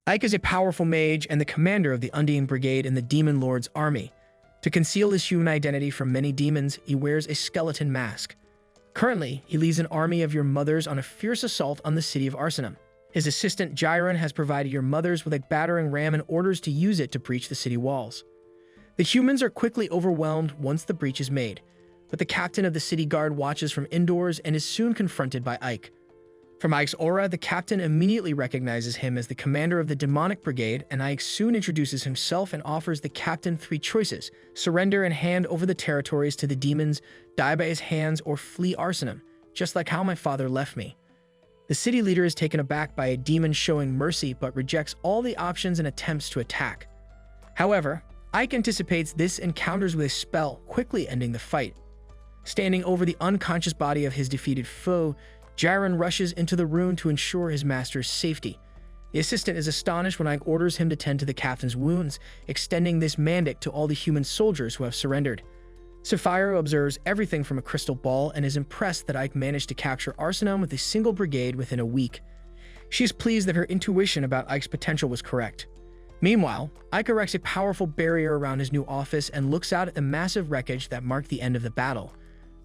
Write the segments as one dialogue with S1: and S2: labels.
S1: Ike is a powerful mage and the commander of the Undine Brigade in the Demon Lord's army. To conceal his human identity from many demons, he wears a skeleton mask. Currently, he leads an army of your mothers on a fierce assault on the city of Arsenum. His assistant Jiren has provided your mothers with a battering ram and orders to use it to breach the city walls. The humans are quickly overwhelmed once the breach is made, but the captain of the city guard watches from indoors and is soon confronted by Ike. From Ike's aura, the captain immediately recognizes him as the commander of the demonic brigade, and Ike soon introduces himself and offers the captain 3 choices: surrender and hand over the territories to the demons, die by his hands, or flee Arsenum, just like how my father left me. The city leader is taken aback by a demon showing mercy but rejects all the options and attempts to attack. However, Ike anticipates this and counters with a spell, quickly ending the fight. Standing over the unconscious body of his defeated foe, Jiren rushes into the room to ensure his master's safety. The assistant is astonished when Ike orders him to tend to the captain's wounds, extending this mandate to all the human soldiers who have surrendered. Sapphiro observes everything from a crystal ball and is impressed that Ike managed to capture Arsenum with a single brigade within a week. She is pleased that her intuition about Ike's potential was correct. Meanwhile, Ike erects a powerful barrier around his new office and looks out at the massive wreckage that marked the end of the battle.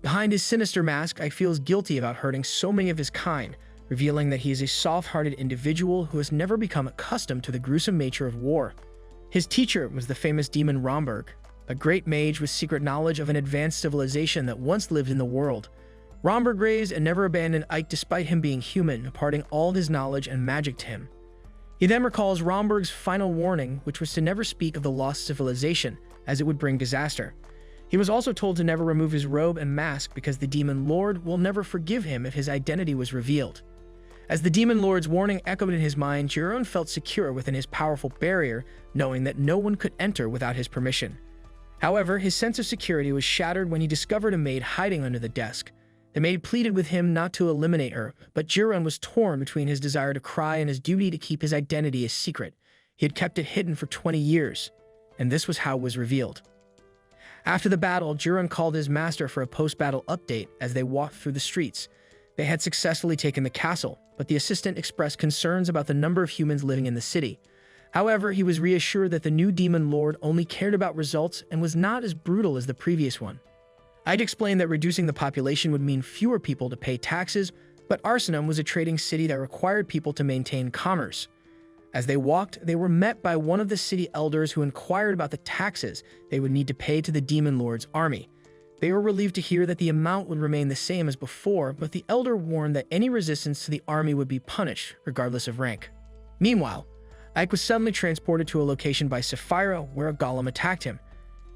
S1: Behind his sinister mask, Ike feels guilty about hurting so many of his kind, revealing that he is a soft-hearted individual who has never become accustomed to the gruesome nature of war. His teacher was the famous demon Romberg, a great mage with secret knowledge of an advanced civilization that once lived in the world. Romberg raised and never abandoned Ike despite him being human, imparting all his knowledge and magic to him. He then recalls Romberg's final warning, which was to never speak of the lost civilization, as it would bring disaster. He was also told to never remove his robe and mask because the Demon Lord will never forgive him if his identity was revealed. As the Demon Lord's warning echoed in his mind, Jiren felt secure within his powerful barrier, knowing that no one could enter without his permission. However, his sense of security was shattered when he discovered a maid hiding under the desk. The maid pleaded with him not to eliminate her, but Jiren was torn between his desire to cry and his duty to keep his identity a secret. He had kept it hidden for 20 years, and this was how it was revealed. After the battle, Jiren called his master for a post-battle update as they walked through the streets. They had successfully taken the castle, but the assistant expressed concerns about the number of humans living in the city. However, he was reassured that the new Demon Lord only cared about results and was not as brutal as the previous one. I'd explained that reducing the population would mean fewer people to pay taxes, but Arsenum was a trading city that required people to maintain commerce. As they walked, they were met by one of the city elders who inquired about the taxes they would need to pay to the Demon Lord's army. They were relieved to hear that the amount would remain the same as before, but the elder warned that any resistance to the army would be punished, regardless of rank. Meanwhile, Ike was suddenly transported to a location by Sapphiro where a golem attacked him.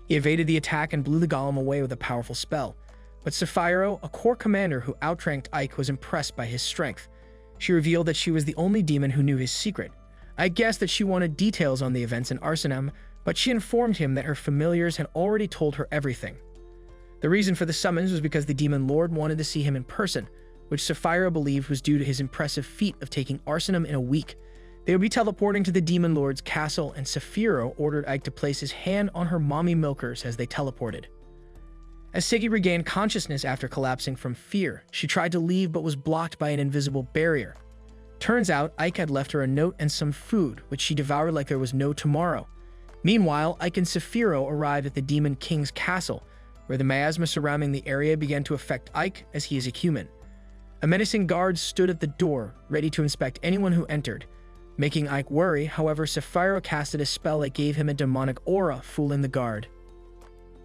S1: He evaded the attack and blew the golem away with a powerful spell. But Sapphiro, a core commander who outranked Ike, was impressed by his strength. She revealed that she was the only demon who knew his secret. I guessed that she wanted details on the events in Arsenum, but she informed him that her familiars had already told her everything. The reason for the summons was because the Demon Lord wanted to see him in person, which Sapphiro believed was due to his impressive feat of taking Arsenum in a week. They would be teleporting to the Demon Lord's castle, and Sapphiro ordered Ike to place his hand on her mommy milkers as they teleported. As Siggy regained consciousness after collapsing from fear, she tried to leave but was blocked by an invisible barrier. Turns out, Ike had left her a note and some food, which she devoured like there was no tomorrow. Meanwhile, Ike and Sapphiro arrived at the Demon King's castle, where the miasma surrounding the area began to affect Ike as he is a human. A menacing guard stood at the door, ready to inspect anyone who entered. Making Ike worry, however, Sapphiro casted a spell that gave him a demonic aura, fooling the guard.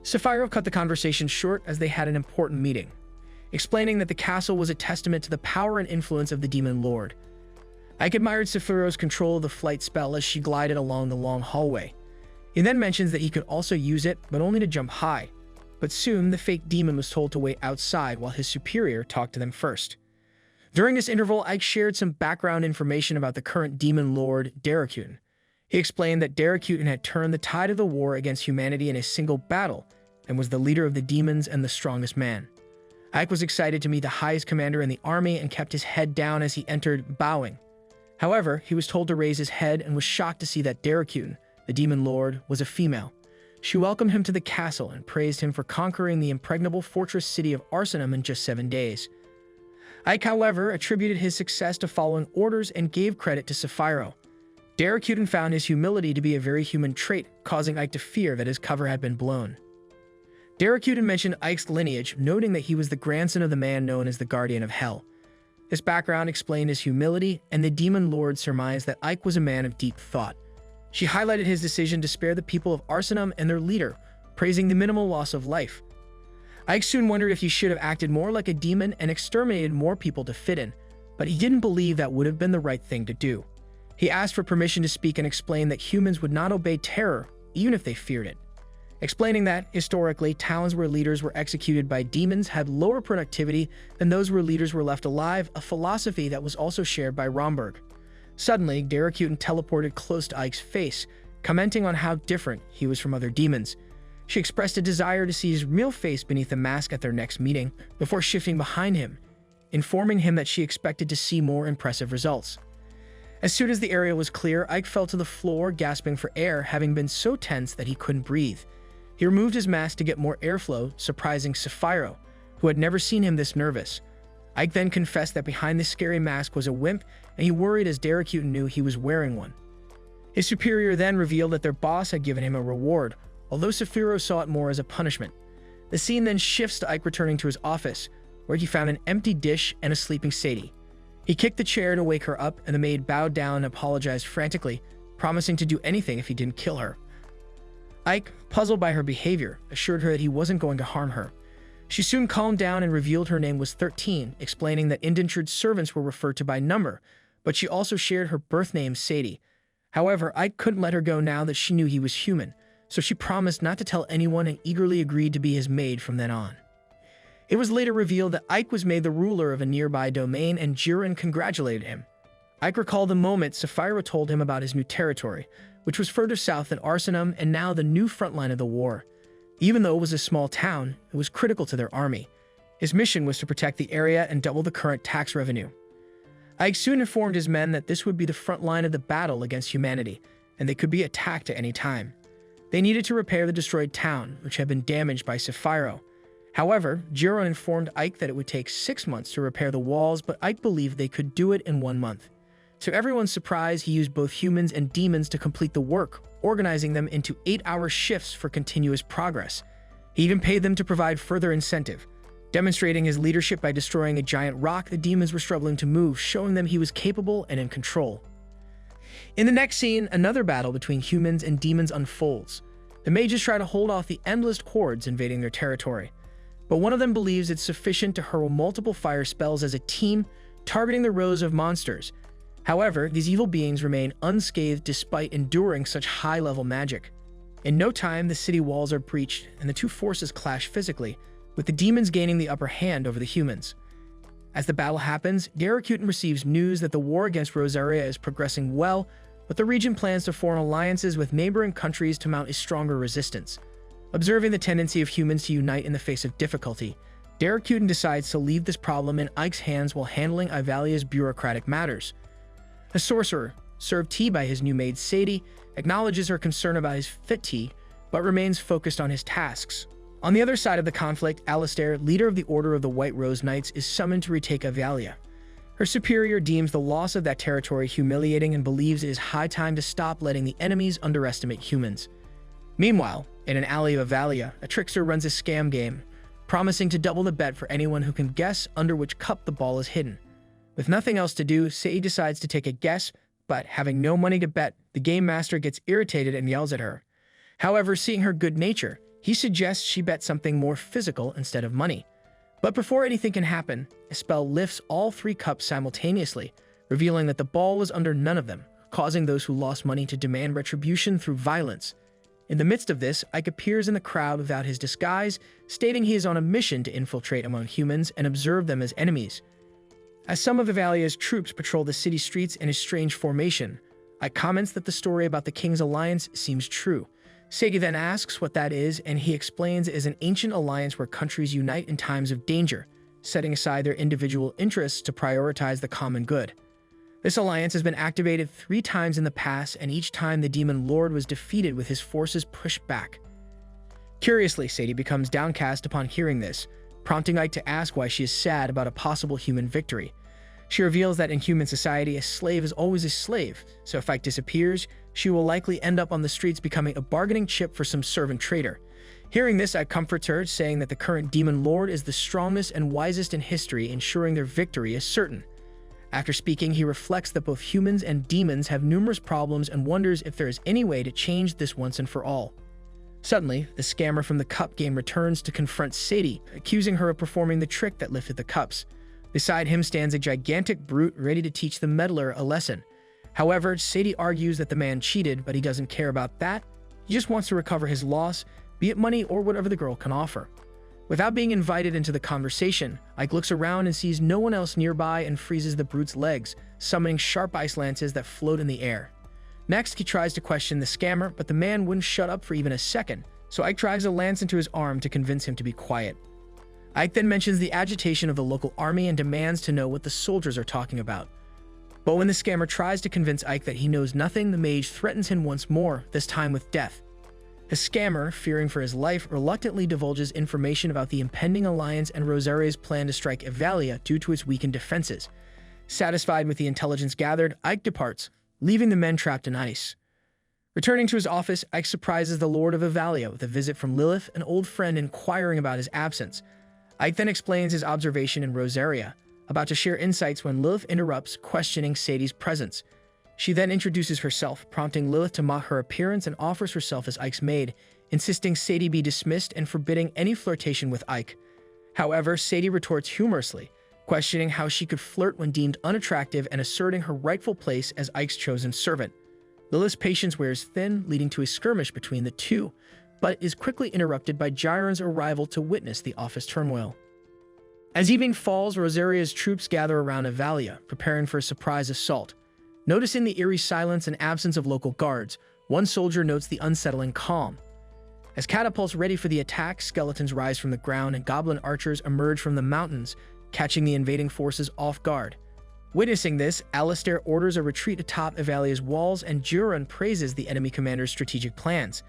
S1: Sapphiro cut the conversation short as they had an important meeting, explaining that the castle was a testament to the power and influence of the Demon Lord. Ike admired Sapphiro's control of the flight spell as she glided along the long hallway. He then mentions that he could also use it, but only to jump high. But soon, the fake demon was told to wait outside while his superior talked to them first. During this interval, Ike shared some background information about the current Demon Lord, Derekun. He explained that Derekun had turned the tide of the war against humanity in a single battle and was the leader of the demons and the strongest man. Ike was excited to meet the highest commander in the army and kept his head down as he entered, bowing. However, he was told to raise his head and was shocked to see that Derekun, the Demon Lord, was a female. She welcomed him to the castle and praised him for conquering the impregnable fortress city of Arsenum in just 7 days. Ike, however, attributed his success to following orders and gave credit to Sapphiro. Daracuten found his humility to be a very human trait, causing Ike to fear that his cover had been blown. Daracuten mentioned Ike's lineage, noting that he was the grandson of the man known as the Guardian of Hell. This background explained his humility, and the demon lord surmised that Ike was a man of deep thought. She highlighted his decision to spare the people of Arsenum and their leader, praising the minimal loss of life. Ike soon wondered if he should have acted more like a demon and exterminated more people to fit in, but he didn't believe that would have been the right thing to do. He asked for permission to speak and explained that humans would not obey terror, even if they feared it. Explaining that, historically, towns where leaders were executed by demons had lower productivity than those where leaders were left alive, a philosophy that was also shared by Romberg. Suddenly, Daracuten teleported close to Ike's face, commenting on how different he was from other demons. She expressed a desire to see his real face beneath the mask at their next meeting, before shifting behind him, informing him that she expected to see more impressive results. As soon as the area was clear, Ike fell to the floor, gasping for air, having been so tense that he couldn't breathe. He removed his mask to get more airflow, surprising Sapphiro, who had never seen him this nervous. Ike then confessed that behind this scary mask was a wimp, and he worried as Daracuten knew he was wearing one. His superior then revealed that their boss had given him a reward, although Sapphiro saw it more as a punishment. The scene then shifts to Ike returning to his office, where he found an empty dish and a sleeping Sadie. He kicked the chair to wake her up, and the maid bowed down and apologized frantically, promising to do anything if he didn't kill her. Ike, puzzled by her behavior, assured her that he wasn't going to harm her. She soon calmed down and revealed her name was 13, explaining that indentured servants were referred to by number, but she also shared her birth name, Sadie. However, Ike couldn't let her go now that she knew he was human, so she promised not to tell anyone and eagerly agreed to be his maid from then on. It was later revealed that Ike was made the ruler of a nearby domain, and Jiren congratulated him. Ike recalled the moment Sapphiro told him about his new territory, which was further south than Arsenum and now the new front line of the war. Even though it was a small town, it was critical to their army. His mission was to protect the area and double the current tax revenue. Ike soon informed his men that this would be the front line of the battle against humanity, and they could be attacked at any time. They needed to repair the destroyed town, which had been damaged by Sapphiro. However, Jiren informed Ike that it would take 6 months to repair the walls, but Ike believed they could do it in 1 month. To everyone's surprise, he used both humans and demons to complete the work, organizing them into 8-hour shifts for continuous progress. He even paid them to provide further incentive. Demonstrating his leadership by destroying a giant rock the demons were struggling to move, showing them he was capable and in control. In the next scene, another battle between humans and demons unfolds. The mages try to hold off the endless hordes invading their territory, but one of them believes it's sufficient to hurl multiple fire spells as a team, targeting the rows of monsters. However, these evil beings remain unscathed despite enduring such high-level magic. In no time, the city walls are breached, and the two forces clash physically, with the demons gaining the upper hand over the humans. As the battle happens, Daracuten receives news that the war against Rosaria is progressing well, but the region plans to form alliances with neighboring countries to mount a stronger resistance. Observing the tendency of humans to unite in the face of difficulty, Daracuten decides to leave this problem in Ike's hands while handling Ivalia's bureaucratic matters. A sorcerer, served tea by his new maid Sadie, acknowledges her concern about his fit tea, but remains focused on his tasks. On the other side of the conflict, Alistair, leader of the Order of the White Rose Knights, is summoned to retake Ivalia. Her superior deems the loss of that territory humiliating and believes it is high time to stop letting the enemies underestimate humans. Meanwhile, in an alley of Ivalia, a trickster runs a scam game, promising to double the bet for anyone who can guess under which cup the ball is hidden. With nothing else to do, Sei decides to take a guess, but having no money to bet, the game master gets irritated and yells at her. However, seeing her good nature, he suggests she bet something more physical instead of money. But before anything can happen, a spell lifts all 3 cups simultaneously, revealing that the ball was under none of them, causing those who lost money to demand retribution through violence. In the midst of this, Ike appears in the crowd without his disguise, stating he is on a mission to infiltrate among humans and observe them as enemies. As some of Ivalia's troops patrol the city streets in a strange formation, Ike comments that the story about the King's alliance seems true. Segi then asks what that is, and he explains it is an ancient alliance where countries unite in times of danger, setting aside their individual interests to prioritize the common good. This alliance has been activated 3 times in the past, and each time the Demon Lord was defeated with his forces pushed back. Curiously, Sadie becomes downcast upon hearing this, prompting Ike to ask why she is sad about a possible human victory. She reveals that in human society, a slave is always a slave, so if Ike disappears, she will likely end up on the streets becoming a bargaining chip for some servant trader. Hearing this, Ike comforts her, saying that the current demon lord is the strongest and wisest in history, ensuring their victory is certain. After speaking, he reflects that both humans and demons have numerous problems and wonders if there is any way to change this once and for all. Suddenly, the scammer from the cup game returns to confront Sadie, accusing her of performing the trick that lifted the cups. Beside him stands a gigantic brute ready to teach the meddler a lesson. However, Sadie argues that the man cheated, but he doesn't care about that. He just wants to recover his loss, be it money or whatever the girl can offer. Without being invited into the conversation, Ike looks around and sees no one else nearby and freezes the brute's legs, summoning sharp ice lances that float in the air. Next, he tries to question the scammer, but the man wouldn't shut up for even a second, so Ike drives a lance into his arm to convince him to be quiet. Ike then mentions the agitation of the local army and demands to know what the soldiers are talking about. But when the scammer tries to convince Ike that he knows nothing, the mage threatens him once more, this time with death. The scammer, fearing for his life, reluctantly divulges information about the impending alliance and Rosaria's plan to strike Evalia due to its weakened defenses. Satisfied with the intelligence gathered, Ike departs, leaving the men trapped in ice. Returning to his office, Ike surprises the Lord of Evalia with a visit from Lilith, an old friend inquiring about his absence. Ike then explains his observation in Rosaria, about to share insights when Lilith interrupts, questioning Sadie's presence. She then introduces herself, prompting Lilith to mock her appearance and offers herself as Ike's maid, insisting Sadie be dismissed and forbidding any flirtation with Ike. However, Sadie retorts humorously, questioning how she could flirt when deemed unattractive and asserting her rightful place as Ike's chosen servant. Lilith's patience wears thin, leading to a skirmish between the two, but is quickly interrupted by Gyron's arrival to witness the office turmoil. As evening falls, Rosaria's troops gather around Evalia, preparing for a surprise assault. Noticing the eerie silence and absence of local guards, one soldier notes the unsettling calm. As catapults ready for the attack, skeletons rise from the ground and goblin archers emerge from the mountains, catching the invading forces off guard. Witnessing this, Alistair orders a retreat atop Evalia's walls and Gyron praises the enemy commander's strategic plans.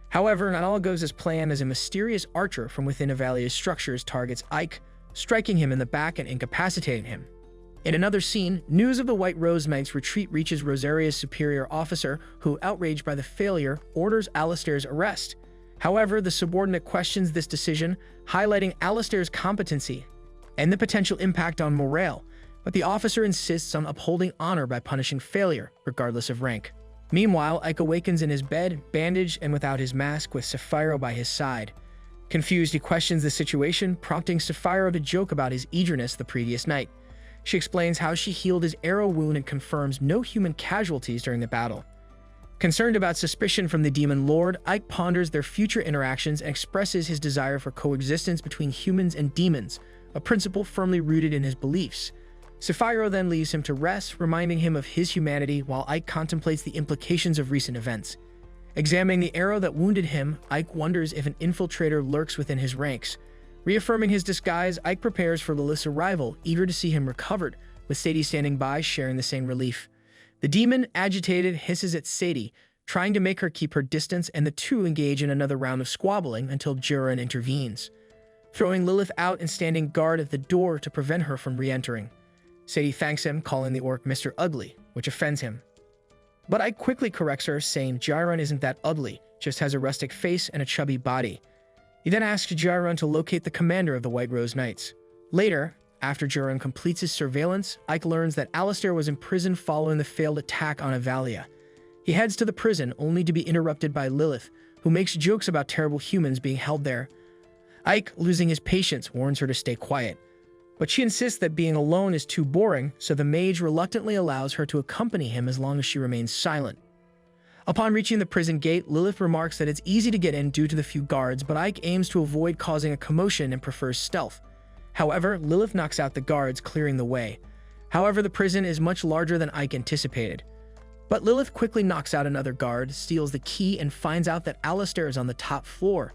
S1: However, not all goes as planned as a mysterious archer from within Evalia's structures targets Ike, striking him in the back and incapacitating him. In another scene, news of the White Rose Knight's retreat reaches Rosaria's superior officer, who, outraged by the failure, orders Alistair's arrest. However, the subordinate questions this decision, highlighting Alistair's competency and the potential impact on morale, but the officer insists on upholding honor by punishing failure, regardless of rank. Meanwhile, Ike awakens in his bed, bandaged and without his mask, with Sapphiro by his side. Confused, he questions the situation, prompting Sapphiro to joke about his eagerness the previous night. She explains how she healed his arrow wound and confirms no human casualties during the battle. Concerned about suspicion from the Demon Lord, Ike ponders their future interactions and expresses his desire for coexistence between humans and demons, a principle firmly rooted in his beliefs. Sapphiro then leaves him to rest, reminding him of his humanity while Ike contemplates the implications of recent events. Examining the arrow that wounded him, Ike wonders if an infiltrator lurks within his ranks. Reaffirming his disguise, Ike prepares for Lilith's arrival, eager to see him recovered, with Sadie standing by, sharing the same relief. The demon, agitated, hisses at Sadie, trying to make her keep her distance, and the two engage in another round of squabbling until Gyron intervenes, throwing Lilith out and standing guard at the door to prevent her from re-entering. Sadie thanks him, calling the orc Mr. Ugly, which offends him. But Ike quickly corrects her, saying Gyron isn't that ugly, just has a rustic face and a chubby body. He then asks Gyron to locate the commander of the White Rose Knights. Later, after Gyron completes his surveillance, Ike learns that Alistair was imprisoned following the failed attack on Evalia. He heads to the prison, only to be interrupted by Lilith, who makes jokes about terrible humans being held there. Ike, losing his patience, warns her to stay quiet. But she insists that being alone is too boring, so the mage reluctantly allows her to accompany him as long as she remains silent. Upon reaching the prison gate, Lilith remarks that it's easy to get in due to the few guards, but Ike aims to avoid causing a commotion and prefers stealth. However, Lilith knocks out the guards, clearing the way. However, the prison is much larger than Ike anticipated. But Lilith quickly knocks out another guard, steals the key, and finds out that Alistair is on the top floor.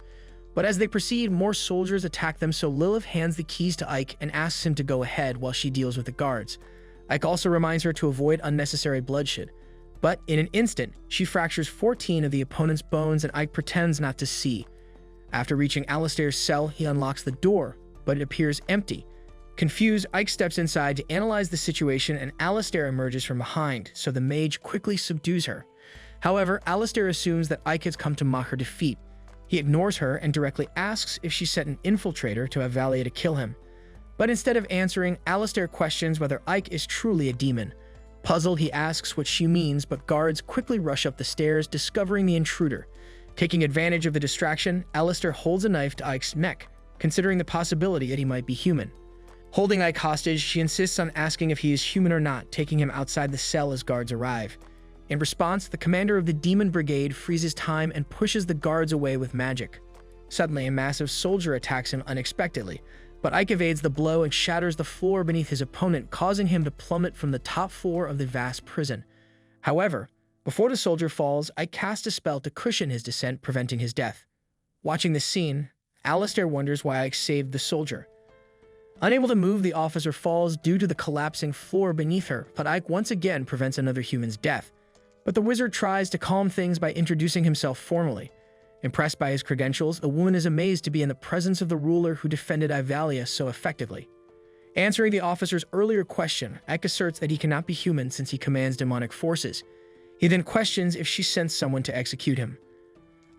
S1: But as they proceed, more soldiers attack them, so Lilith hands the keys to Ike and asks him to go ahead while she deals with the guards. Ike also reminds her to avoid unnecessary bloodshed. But in an instant, she fractures 14 of the opponent's bones and Ike pretends not to see. After reaching Alistair's cell, he unlocks the door, but it appears empty. Confused, Ike steps inside to analyze the situation and Alistair emerges from behind, so the mage quickly subdues her. However, Alistair assumes that Ike has come to mock her defeat. He ignores her and directly asks if she sent an infiltrator to Avalia to kill him. But instead of answering, Alistair questions whether Ike is truly a demon. Puzzled, he asks what she means, but guards quickly rush up the stairs, discovering the intruder. Taking advantage of the distraction, Alistair holds a knife to Ike's neck, considering the possibility that he might be human. Holding Ike hostage, she insists on asking if he is human or not, taking him outside the cell as guards arrive. In response, the commander of the Demon Brigade freezes time and pushes the guards away with magic. Suddenly, a massive soldier attacks him unexpectedly, but Ike evades the blow and shatters the floor beneath his opponent, causing him to plummet from the top floor of the vast prison. However, before the soldier falls, Ike casts a spell to cushion his descent, preventing his death. Watching this scene, Alistair wonders why Ike saved the soldier. Unable to move, the officer falls due to the collapsing floor beneath her, but Ike once again prevents another human's death. But the wizard tries to calm things by introducing himself formally. Impressed by his credentials, the woman is amazed to be in the presence of the ruler who defended Ivalia so effectively. Answering the officer's earlier question, Ike asserts that he cannot be human since he commands demonic forces. He then questions if she sent someone to execute him.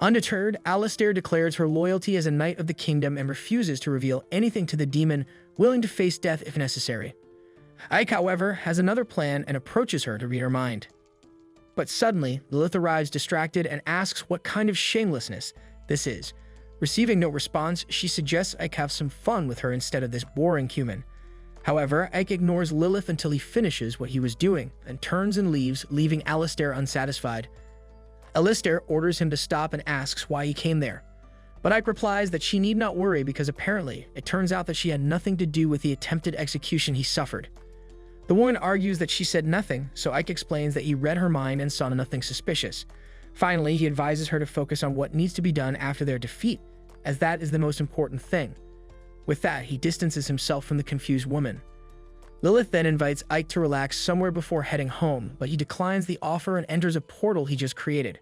S1: Undeterred, Alistair declares her loyalty as a knight of the kingdom and refuses to reveal anything to the demon, willing to face death if necessary. Ike, however, has another plan and approaches her to read her mind. But suddenly, Lilith arrives distracted and asks what kind of shamelessness this is. Receiving no response, she suggests Ike have some fun with her instead of this boring human. However, Ike ignores Lilith until he finishes what he was doing and turns and leaves, leaving Alistair unsatisfied. Alistair orders him to stop and asks why he came there. But Ike replies that she need not worry because apparently it turns out that she had nothing to do with the attempted execution he suffered. The woman argues that she said nothing, so Ike explains that he read her mind and saw nothing suspicious. Finally, he advises her to focus on what needs to be done after their defeat, as that is the most important thing. With that, he distances himself from the confused woman. Lilith then invites Ike to relax somewhere before heading home, but he declines the offer and enters a portal he just created.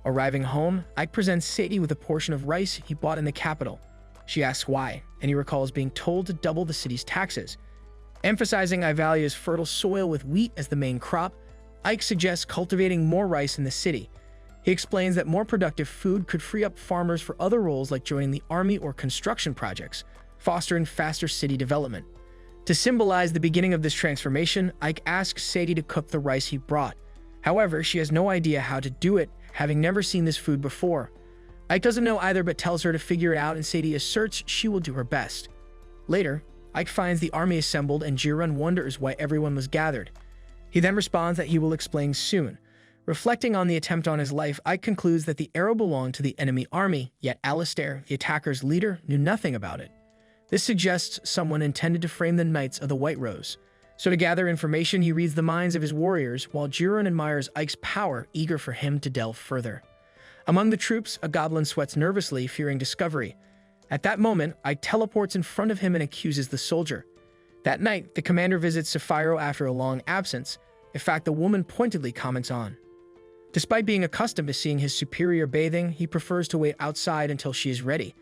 S1: Arriving home, Ike presents Sadie with a portion of rice he bought in the capital. She asks why, and he recalls being told to double the city's taxes. Emphasizing Ivalia's fertile soil with wheat as the main crop, Ike suggests cultivating more rice in the city. He explains that more productive food could free up farmers for other roles like joining the army or construction projects, fostering faster city development. To symbolize the beginning of this transformation, Ike asks Sadie to cook the rice he brought. However, she has no idea how to do it, having never seen this food before. Ike doesn't know either but tells her to figure it out, and Sadie asserts she will do her best. Later, Ike finds the army assembled and Jiren wonders why everyone was gathered. He then responds that he will explain soon. Reflecting on the attempt on his life, Ike concludes that the arrow belonged to the enemy army, yet Alistair, the attacker's leader, knew nothing about it. This suggests someone intended to frame the Knights of the White Rose. So to gather information, he reads the minds of his warriors, while Jiren admires Ike's power, eager for him to delve further. Among the troops, a goblin sweats nervously, fearing discovery. At that moment, Ike teleports in front of him and accuses the soldier. That night, the commander visits Sapphiro after a long absence, a fact the woman pointedly comments on. Despite being accustomed to seeing his superior bathing, he prefers to wait outside until she is ready.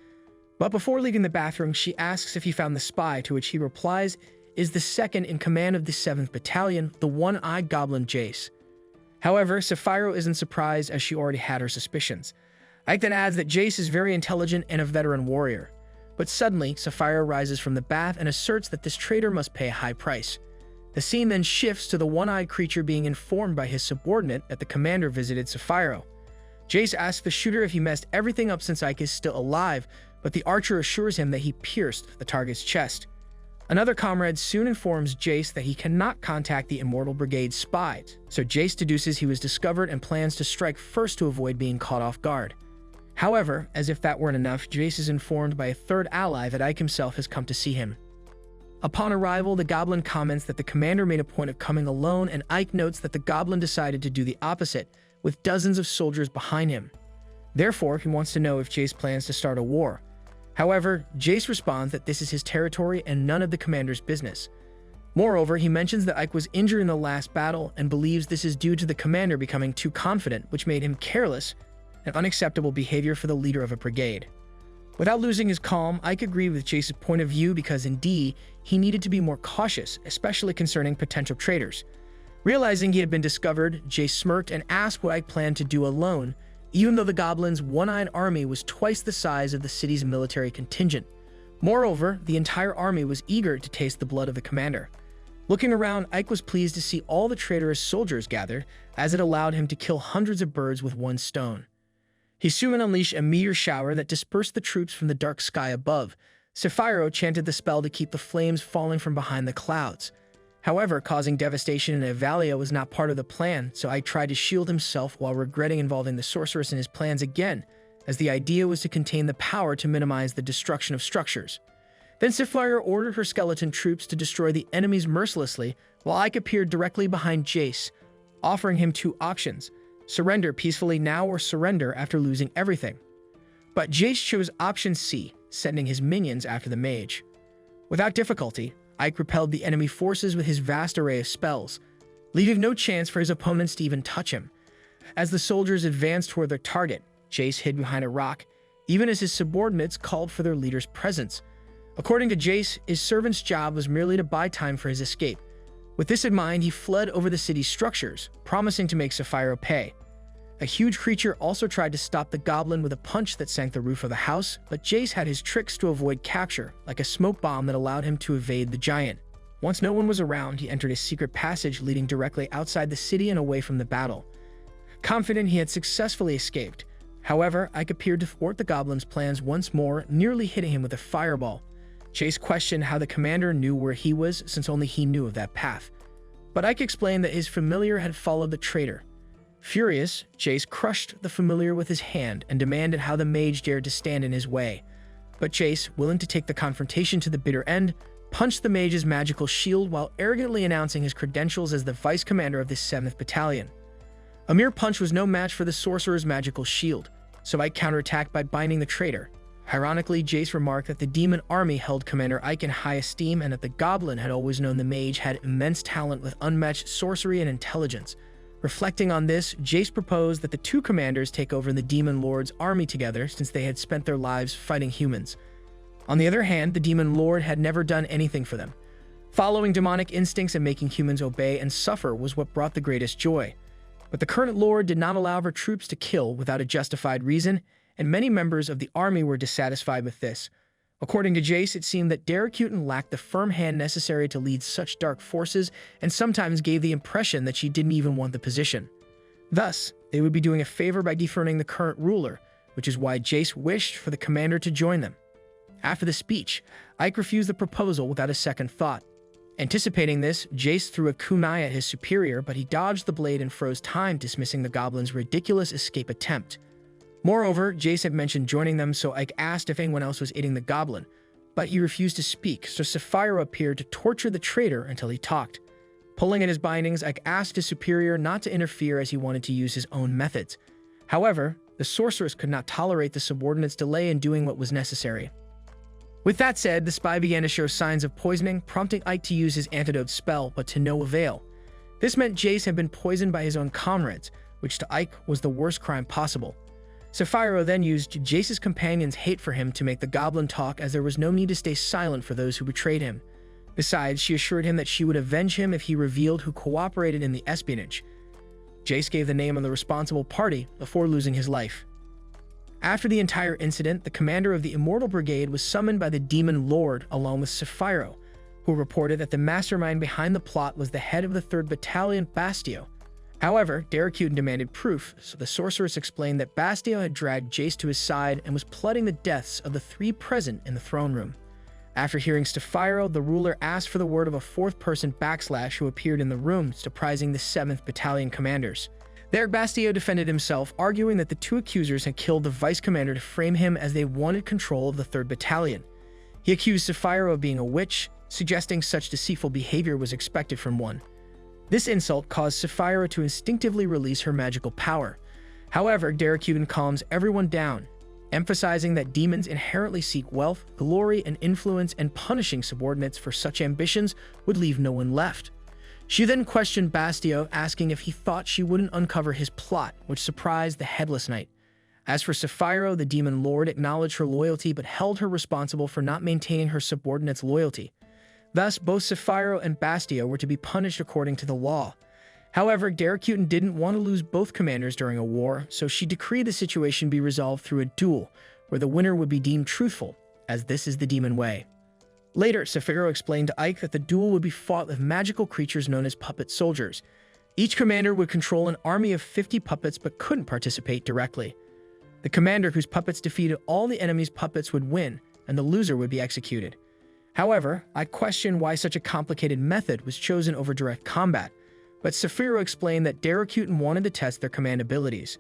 S1: But before leaving the bathroom, she asks if he found the spy, to which he replies is the second in command of the 7th Battalion, the one-eyed goblin Jace. However, Sapphiro isn't surprised as she already had her suspicions. Ike then adds that Jace is very intelligent and a veteran warrior. But suddenly, Sapphiro rises from the bath and asserts that this traitor must pay a high price. The scene then shifts to the one-eyed creature being informed by his subordinate that the commander visited Sapphiro. Jace asks the shooter if he messed everything up since Ike is still alive, but the archer assures him that he pierced the target's chest. Another comrade soon informs Jace that he cannot contact the Immortal Brigade's spies, so Jace deduces he was discovered and plans to strike first to avoid being caught off guard. However, as if that weren't enough, Jace is informed by a third ally that Ike himself has come to see him. Upon arrival, the goblin comments that the commander made a point of coming alone, and Ike notes that the goblin decided to do the opposite, with dozens of soldiers behind him. Therefore, he wants to know if Jace plans to start a war. However, Jace responds that this is his territory and none of the commander's business. Moreover, he mentions that Ike was injured in the last battle and believes this is due to the commander becoming too confident, which made him careless and unacceptable behavior for the leader of a brigade. Without losing his calm, Ike agreed with Jace's point of view because indeed, he needed to be more cautious, especially concerning potential traitors. Realizing he had been discovered, Jace smirked and asked what Ike planned to do alone, even though the goblins' one-eyed army was twice the size of the city's military contingent. Moreover, the entire army was eager to taste the blood of the commander. Looking around, Ike was pleased to see all the traitorous soldiers gathered, as it allowed him to kill hundreds of birds with one stone. He soon unleashed a meteor shower that dispersed the troops from the dark sky above. Sephiroth chanted the spell to keep the flames falling from behind the clouds. However, causing devastation in Avalia was not part of the plan, so Ike tried to shield himself while regretting involving the sorceress in his plans again, as the idea was to contain the power to minimize the destruction of structures. Then Sephiroth ordered her skeleton troops to destroy the enemies mercilessly, while Ike appeared directly behind Jace, offering him two options: surrender peacefully now or surrender after losing everything. But Jace chose option C, sending his minions after the mage. Without difficulty, Ike repelled the enemy forces with his vast array of spells, leaving no chance for his opponents to even touch him. As the soldiers advanced toward their target, Jace hid behind a rock, even as his subordinates called for their leader's presence. According to Jace, his servant's job was merely to buy time for his escape. With this in mind, he fled over the city's structures, promising to make Sephiroth pay. A huge creature also tried to stop the goblin with a punch that sank the roof of the house, but Jace had his tricks to avoid capture, like a smoke bomb that allowed him to evade the giant. Once no one was around, he entered a secret passage leading directly outside the city and away from the battle. Confident he had successfully escaped. However, Ike appeared to thwart the goblin's plans once more, nearly hitting him with a fireball. Jace questioned how the commander knew where he was, since only he knew of that path. But Ike explained that his familiar had followed the traitor. Furious, Jace crushed the familiar with his hand and demanded how the mage dared to stand in his way. But Jace, willing to take the confrontation to the bitter end, punched the mage's magical shield while arrogantly announcing his credentials as the vice commander of the 7th Battalion. A mere punch was no match for the sorcerer's magical shield, so Ike counterattacked by binding the traitor. Ironically, Jace remarked that the demon army held Commander Ike in high esteem and that the goblin had always known the mage had immense talent with unmatched sorcery and intelligence. Reflecting on this, Jace proposed that the two commanders take over the Demon Lord's army together since they had spent their lives fighting humans. On the other hand, the Demon Lord had never done anything for them. Following demonic instincts and making humans obey and suffer was what brought the greatest joy. But the current Lord did not allow her troops to kill without a justified reason, and many members of the army were dissatisfied with this. According to Jace, it seemed that Derekutin lacked the firm hand necessary to lead such dark forces and sometimes gave the impression that she didn't even want the position. Thus, they would be doing a favor by dethroning the current ruler, which is why Jace wished for the commander to join them. After the speech, Ike refused the proposal without a second thought. Anticipating this, Jace threw a kunai at his superior, but he dodged the blade and froze time, dismissing the goblin's ridiculous escape attempt. Moreover, Jace had mentioned joining them, so Ike asked if anyone else was aiding the goblin, but he refused to speak, so Sephiroth appeared to torture the traitor until he talked. Pulling at his bindings, Ike asked his superior not to interfere as he wanted to use his own methods. However, the sorceress could not tolerate the subordinate's delay in doing what was necessary. With that said, the spy began to show signs of poisoning, prompting Ike to use his antidote spell, but to no avail. This meant Jace had been poisoned by his own comrades, which to Ike was the worst crime possible. Sephiroth then used Jace's companion's hate for him to make the goblin talk, as there was no need to stay silent for those who betrayed him. Besides, she assured him that she would avenge him if he revealed who cooperated in the espionage. Jace gave the name of the responsible party before losing his life. After the entire incident, the commander of the Immortal Brigade was summoned by the Demon Lord along with Sephiroth, who reported that the mastermind behind the plot was the head of the 3rd Battalion, Bastio. However, Derekutin demanded proof, so the sorceress explained that Bastio had dragged Jace to his side and was plotting the deaths of the 3 present in the throne room. After hearing Sephiroth, the ruler asked for the word of a 4th-person backslash who appeared in the room, surprising the 7th Battalion commanders. There, Bastio defended himself, arguing that the 2 accusers had killed the vice commander to frame him as they wanted control of the 3rd Battalion. He accused Sephiroth of being a witch, suggesting such deceitful behavior was expected from one. This insult caused Sephiroth to instinctively release her magical power. However, Derekutin calms everyone down, emphasizing that demons inherently seek wealth, glory, and influence, and punishing subordinates for such ambitions would leave no one left. She then questioned Bastio, asking if he thought she wouldn't uncover his plot, which surprised the Headless Knight. As for Sapphiro, the demon lord acknowledged her loyalty but held her responsible for not maintaining her subordinate's loyalty. Thus, both Sapphiro and Bastio were to be punished according to the law. However, Daracuten didn't want to lose both commanders during a war, so she decreed the situation be resolved through a duel, where the winner would be deemed truthful, as this is the demon way. Later, Sapphiro explained to Ike that the duel would be fought with magical creatures known as puppet soldiers. Each commander would control an army of 50 puppets but couldn't participate directly. The commander whose puppets defeated all the enemy's puppets would win, and the loser would be executed. However, I question why such a complicated method was chosen over direct combat, but Sapphiro explained that Daracuten wanted to test their command abilities.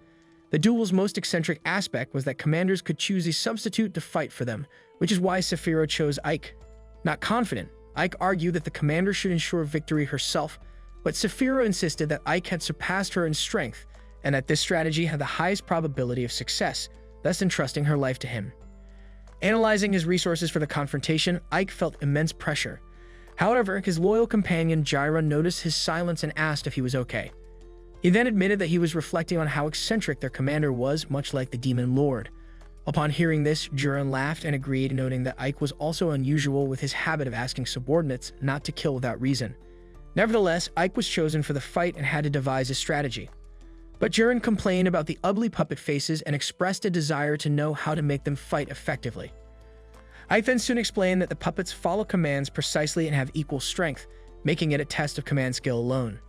S1: The duel's most eccentric aspect was that commanders could choose a substitute to fight for them, which is why Sapphiro chose Ike. Not confident, Ike argued that the commander should ensure victory herself, but Sapphiro insisted that Ike had surpassed her in strength, and that this strategy had the highest probability of success, thus entrusting her life to him. Analyzing his resources for the confrontation, Ike felt immense pressure. However, his loyal companion Jirah noticed his silence and asked if he was okay. He then admitted that he was reflecting on how eccentric their commander was, much like the demon lord. Upon hearing this, Jirah laughed and agreed, noting that Ike was also unusual with his habit of asking subordinates not to kill without reason. Nevertheless, Ike was chosen for the fight and had to devise a strategy. But Jirah complained about the ugly puppet faces and expressed a desire to know how to make them fight effectively. Ike then soon explained that the puppets follow commands precisely and have equal strength, making it a test of command skill alone.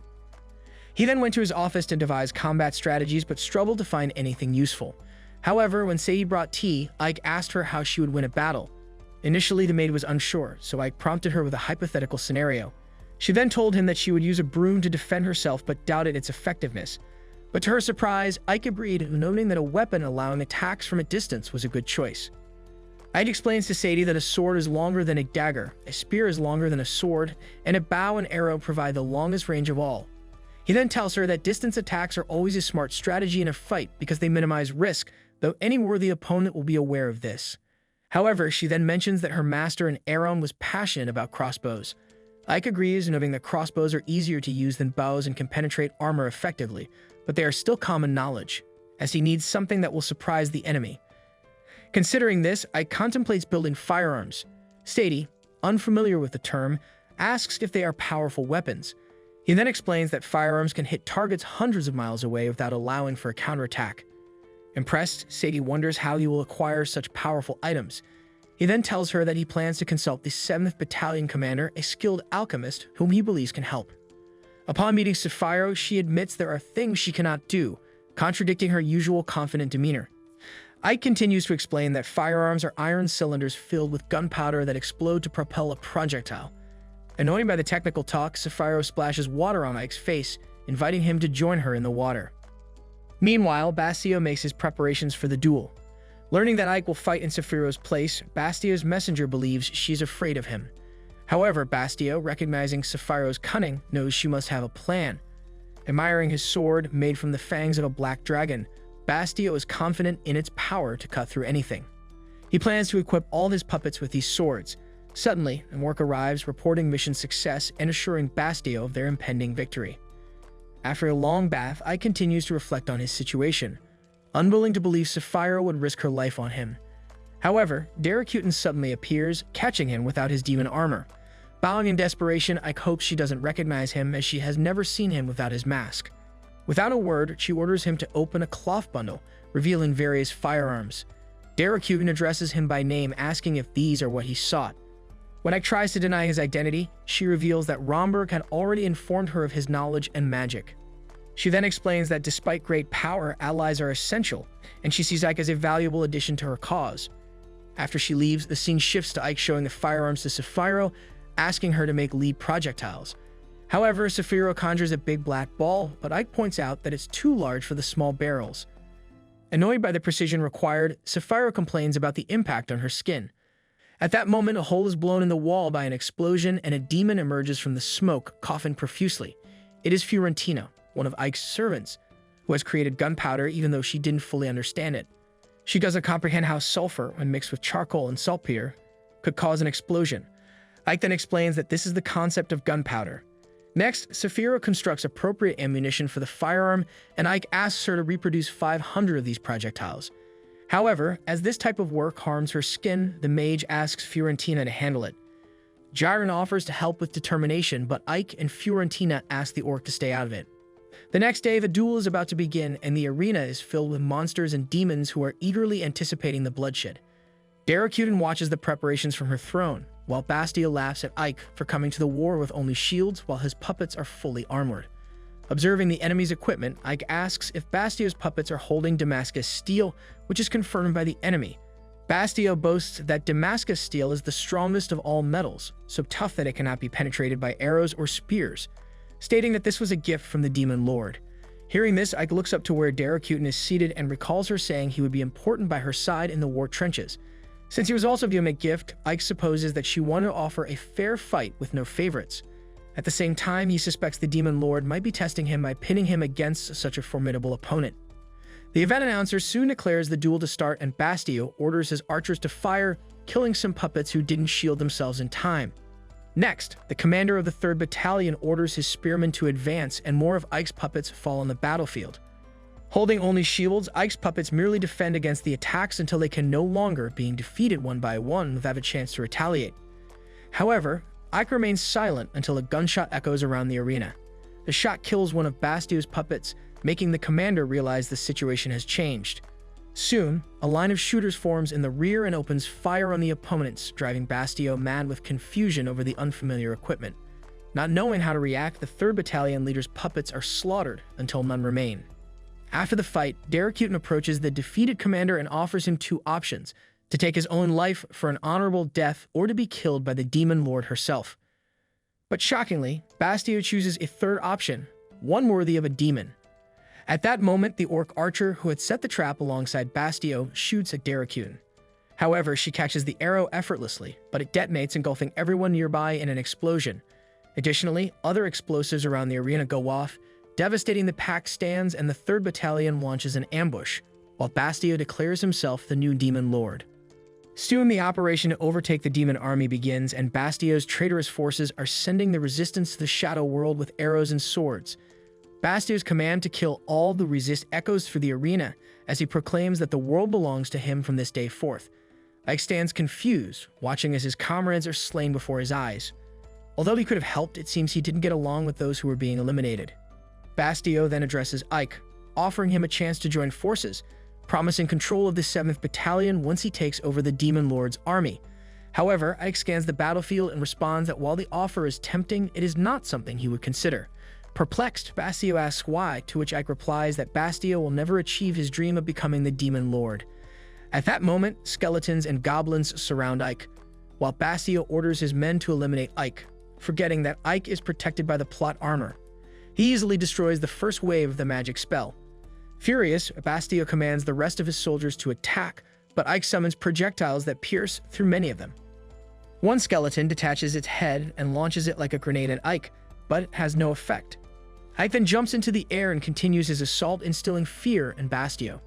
S1: He then went to his office to devise combat strategies but struggled to find anything useful. However, when Sadie brought tea, Ike asked her how she would win a battle. Initially, the maid was unsure, so Ike prompted her with a hypothetical scenario. She then told him that she would use a broom to defend herself but doubted its effectiveness. But to her surprise, Ike agreed, noting that a weapon allowing attacks from a distance was a good choice. Ike explains to Sadie that a sword is longer than a dagger, a spear is longer than a sword, and a bow and arrow provide the longest range of all. He then tells her that distance attacks are always a smart strategy in a fight because they minimize risk, though any worthy opponent will be aware of this. However, she then mentions that her master in Aron was passionate about crossbows. Ike agrees, noting that crossbows are easier to use than bows and can penetrate armor effectively, but they are still common knowledge, as he needs something that will surprise the enemy. Considering this, Ike contemplates building firearms. Sadie, unfamiliar with the term, asks if they are powerful weapons. He then explains that firearms can hit targets hundreds of miles away without allowing for a counterattack. Impressed, Sadie wonders how he will acquire such powerful items. He then tells her that he plans to consult the 7th Battalion commander, a skilled alchemist whom he believes can help. Upon meeting Sapphiro, she admits there are things she cannot do, contradicting her usual confident demeanor. Ike continues to explain that firearms are iron cylinders filled with gunpowder that explode to propel a projectile. Annoyed by the technical talk, Sapphiro splashes water on Ike's face, inviting him to join her in the water. Meanwhile, Bastio makes his preparations for the duel. Learning that Ike will fight in Sapphiro's place, Bastio's messenger believes she's afraid of him. However, Bastio, recognizing Sapphiro's cunning, knows she must have a plan. Admiring his sword, made from the fangs of a black dragon, Bastio is confident in its power to cut through anything. He plans to equip all his puppets with these swords. Suddenly, Amorc arrives, reporting mission success and assuring Bastio of their impending victory. After a long bath, Ike continues to reflect on his situation, unwilling to believe Sapphiro would risk her life on him. However, Daracuten suddenly appears, catching him without his demon armor. Bowing in desperation, Ike hopes she doesn't recognize him as she has never seen him without his mask. Without a word, she orders him to open a cloth bundle, revealing various firearms. Daracuten addresses him by name, asking if these are what he sought. When Ike tries to deny his identity, she reveals that Romberg had already informed her of his knowledge and magic. She then explains that despite great power, allies are essential, and she sees Ike as a valuable addition to her cause. After she leaves, the scene shifts to Ike showing the firearms to Sapphiro, asking her to make lead projectiles. However, Sapphiro conjures a big black ball, but Ike points out that it's too large for the small barrels. Annoyed by the precision required, Sapphiro complains about the impact on her skin. At that moment, a hole is blown in the wall by an explosion, and a demon emerges from the smoke, coughing profusely. It is Fiorentina, one of Ike's servants, who has created gunpowder even though she didn't fully understand it. She doesn't comprehend how sulfur, when mixed with charcoal and saltpeter, could cause an explosion. Ike then explains that this is the concept of gunpowder. Next, Sapphiro constructs appropriate ammunition for the firearm, and Ike asks her to reproduce 500 of these projectiles. However, as this type of work harms her skin, the mage asks Fiorentina to handle it. Jiren offers to help with determination, but Ike and Fiorentina ask the orc to stay out of it. The next day, the duel is about to begin, and the arena is filled with monsters and demons who are eagerly anticipating the bloodshed. Daracuden watches the preparations from her throne, while Bastio laughs at Ike for coming to the war with only shields while his puppets are fully armored. Observing the enemy's equipment, Ike asks if Bastio's puppets are holding Damascus steel, which is confirmed by the enemy. Bastio boasts that Damascus steel is the strongest of all metals, so tough that it cannot be penetrated by arrows or spears, stating that this was a gift from the Demon Lord. Hearing this, Ike looks up to where Daracuden is seated and recalls her saying he would be important by her side in the war trenches. Since he was also viewing a gift, Ike supposes that she wanted to offer a fair fight with no favorites. At the same time, he suspects the Demon Lord might be testing him by pitting him against such a formidable opponent. The event announcer soon declares the duel to start, and Bastio orders his archers to fire, killing some puppets who didn't shield themselves in time. Next, the commander of the 3rd Battalion orders his spearmen to advance, and more of Ike's puppets fall on the battlefield. Holding only shields, Ike's puppets merely defend against the attacks until they can no longer, being defeated one by one without a chance to retaliate. However, Ike remains silent until a gunshot echoes around the arena. The shot kills one of Bastio's puppets, making the commander realize the situation has changed. Soon, a line of shooters forms in the rear and opens fire on the opponents, driving Bastio mad with confusion over the unfamiliar equipment. Not knowing how to react, the 3rd Battalion leader's puppets are slaughtered until none remain. After the fight, Daracuden approaches the defeated commander and offers him 2 options: to take his own life for an honorable death or to be killed by the Demon Lord herself. But shockingly, Bastio chooses a 3rd option, one worthy of a demon. At that moment, the orc archer who had set the trap alongside Bastio shoots at Daracuden. However, she catches the arrow effortlessly, but it detonates, engulfing everyone nearby in an explosion. Additionally, other explosives around the arena go off, devastating the packed stands, and the 3rd Battalion launches an ambush, while Bastio declares himself the new Demon Lord. Soon, the operation to overtake the demon army begins, and Bastio's traitorous forces are sending the resistance to the Shadow World with arrows and swords. Bastio's command to kill all the resist echoes through the arena as he proclaims that the world belongs to him from this day forth. Ike stands confused, watching as his comrades are slain before his eyes. Although he could have helped, it seems he didn't get along with those who were being eliminated. Bastio then addresses Ike, offering him a chance to join forces, promising control of the 7th Battalion once he takes over the Demon Lord's army. However, Ike scans the battlefield and responds that while the offer is tempting, it is not something he would consider. Perplexed, Bastio asks why, to which Ike replies that Bastio will never achieve his dream of becoming the Demon Lord. At that moment, skeletons and goblins surround Ike, while Bastio orders his men to eliminate Ike, forgetting that Ike is protected by the plot armor. He easily destroys the first wave of the magic spell. Furious, Bastio commands the rest of his soldiers to attack, but Ike summons projectiles that pierce through many of them. One skeleton detaches its head and launches it like a grenade at Ike, but it has no effect. Ike then jumps into the air and continues his assault, instilling fear in Bastio.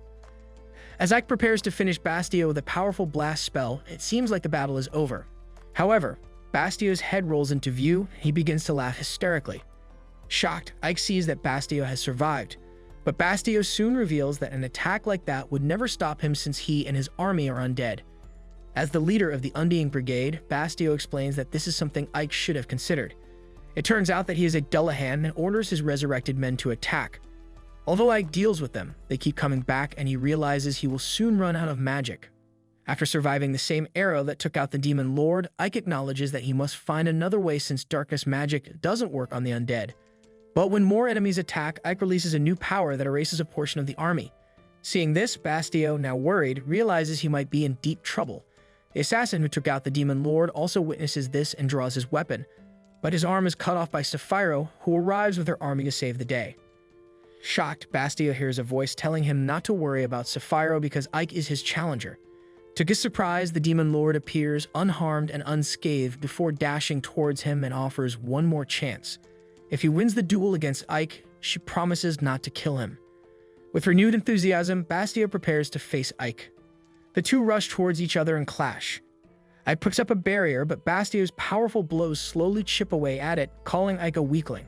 S1: As Ike prepares to finish Bastio with a powerful blast spell, it seems like the battle is over. However, Bastio's head rolls into view, he begins to laugh hysterically. Shocked, Ike sees that Bastio has survived, but Bastio soon reveals that an attack like that would never stop him since he and his army are undead. As the leader of the Undying Brigade, Bastio explains that this is something Ike should have considered. It turns out that he is a Dullahan and orders his resurrected men to attack. Although Ike deals with them, they keep coming back, and he realizes he will soon run out of magic. After surviving the same arrow that took out the Demon Lord, Ike acknowledges that he must find another way since darkness magic doesn't work on the undead. But when more enemies attack, Ike releases a new power that erases a portion of the army. Seeing this, Bastio, now worried, realizes he might be in deep trouble. The assassin who took out the Demon Lord also witnesses this and draws his weapon, but his arm is cut off by Sapphiro, who arrives with her army to save the day. Shocked, Bastio hears a voice telling him not to worry about Sapphiro because Ike is his challenger. To his surprise, the Demon Lord appears unharmed and unscathed before dashing towards him and offers one more chance. If he wins the duel against Ike, she promises not to kill him. With renewed enthusiasm, Bastio prepares to face Ike. The two rush towards each other and clash. Ike picks up a barrier, but Bastio's powerful blows slowly chip away at it, calling Ike a weakling.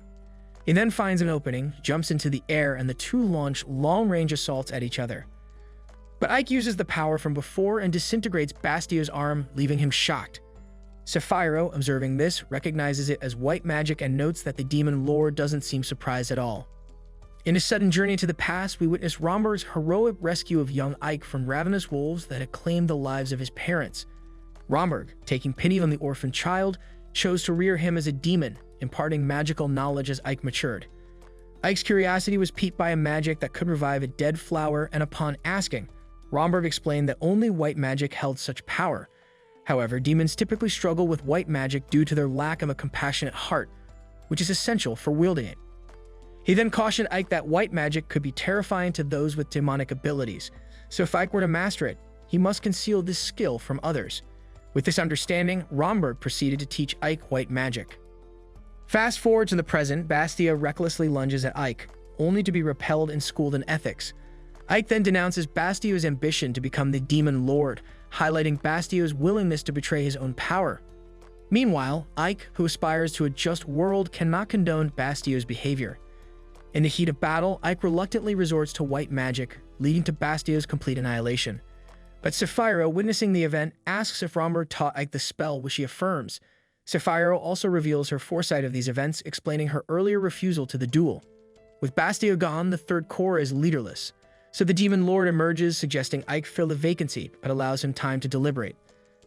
S1: He then finds an opening, jumps into the air, and the two launch long-range assaults at each other. But Ike uses the power from before and disintegrates Bastio's arm, leaving him shocked. Sapphiro, observing this, recognizes it as white magic and notes that the demon lord doesn't seem surprised at all. In a sudden journey to the past, we witness Romberg's heroic rescue of young Ike from ravenous wolves that had claimed the lives of his parents. Romberg, taking pity on the orphan child, chose to rear him as a demon, imparting magical knowledge as Ike matured. Ike's curiosity was piqued by a magic that could revive a dead flower, and upon asking, Romberg explained that only white magic held such power. However, demons typically struggle with white magic due to their lack of a compassionate heart, which is essential for wielding it. He then cautioned Ike that white magic could be terrifying to those with demonic abilities, so if Ike were to master it, he must conceal this skill from others. With this understanding, Romberg proceeded to teach Ike white magic. Fast forward to the present, Bastia recklessly lunges at Ike, only to be repelled and schooled in ethics. Ike then denounces Bastio's ambition to become the demon lord, highlighting Bastio's willingness to betray his own power. Meanwhile, Ike, who aspires to a just world, cannot condone Bastio's behavior. In the heat of battle, Ike reluctantly resorts to white magic, leading to Bastio's complete annihilation. But Sapphiro, witnessing the event, asks if Romberg taught Ike the spell, which he affirms. Sapphiro also reveals her foresight of these events, explaining her earlier refusal to the duel. With Bastio gone, the third corps is leaderless, so the demon lord emerges, suggesting Ike fill the vacancy, but allows him time to deliberate.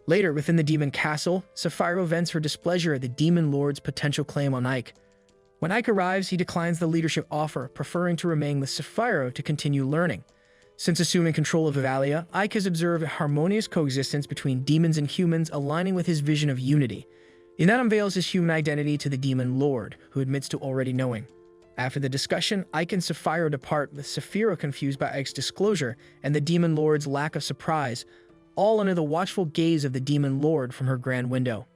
S1: Later, within the demon castle, Sapphiro vents her displeasure at the demon lord's potential claim on Ike. When Ike arrives, he declines the leadership offer, preferring to remain with Sapphiro to continue learning. Since assuming control of Evalia, Ike has observed a harmonious coexistence between demons and humans, aligning with his vision of unity. He then unveils his human identity to the demon lord, who admits to already knowing. After the discussion, Ike and Sapphiro depart, with Sapphiro confused by Ike's disclosure and the demon lord's lack of surprise, all under the watchful gaze of the demon lord from her grand window.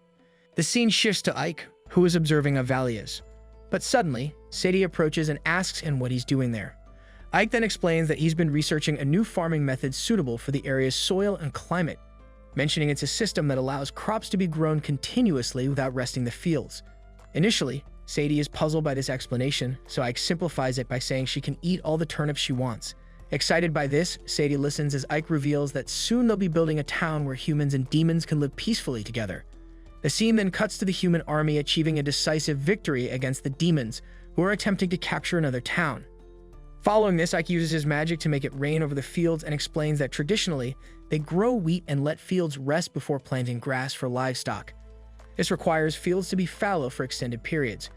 S1: The scene shifts to Ike, who is observing Evalia's. But suddenly, Sadie approaches and asks him what he's doing there. Ike then explains that he's been researching a new farming method suitable for the area's soil and climate, mentioning it's a system that allows crops to be grown continuously without resting the fields. Initially, Sadie is puzzled by this explanation, so Ike simplifies it by saying she can eat all the turnips she wants. Excited by this, Sadie listens as Ike reveals that soon they'll be building a town where humans and demons can live peacefully together. The scene then cuts to the human army achieving a decisive victory against the demons, who are attempting to capture another town. Following this, Ike uses his magic to make it rain over the fields and explains that traditionally, they grow wheat and let fields rest before planting grass for livestock. This requires fields to be fallow for extended periods.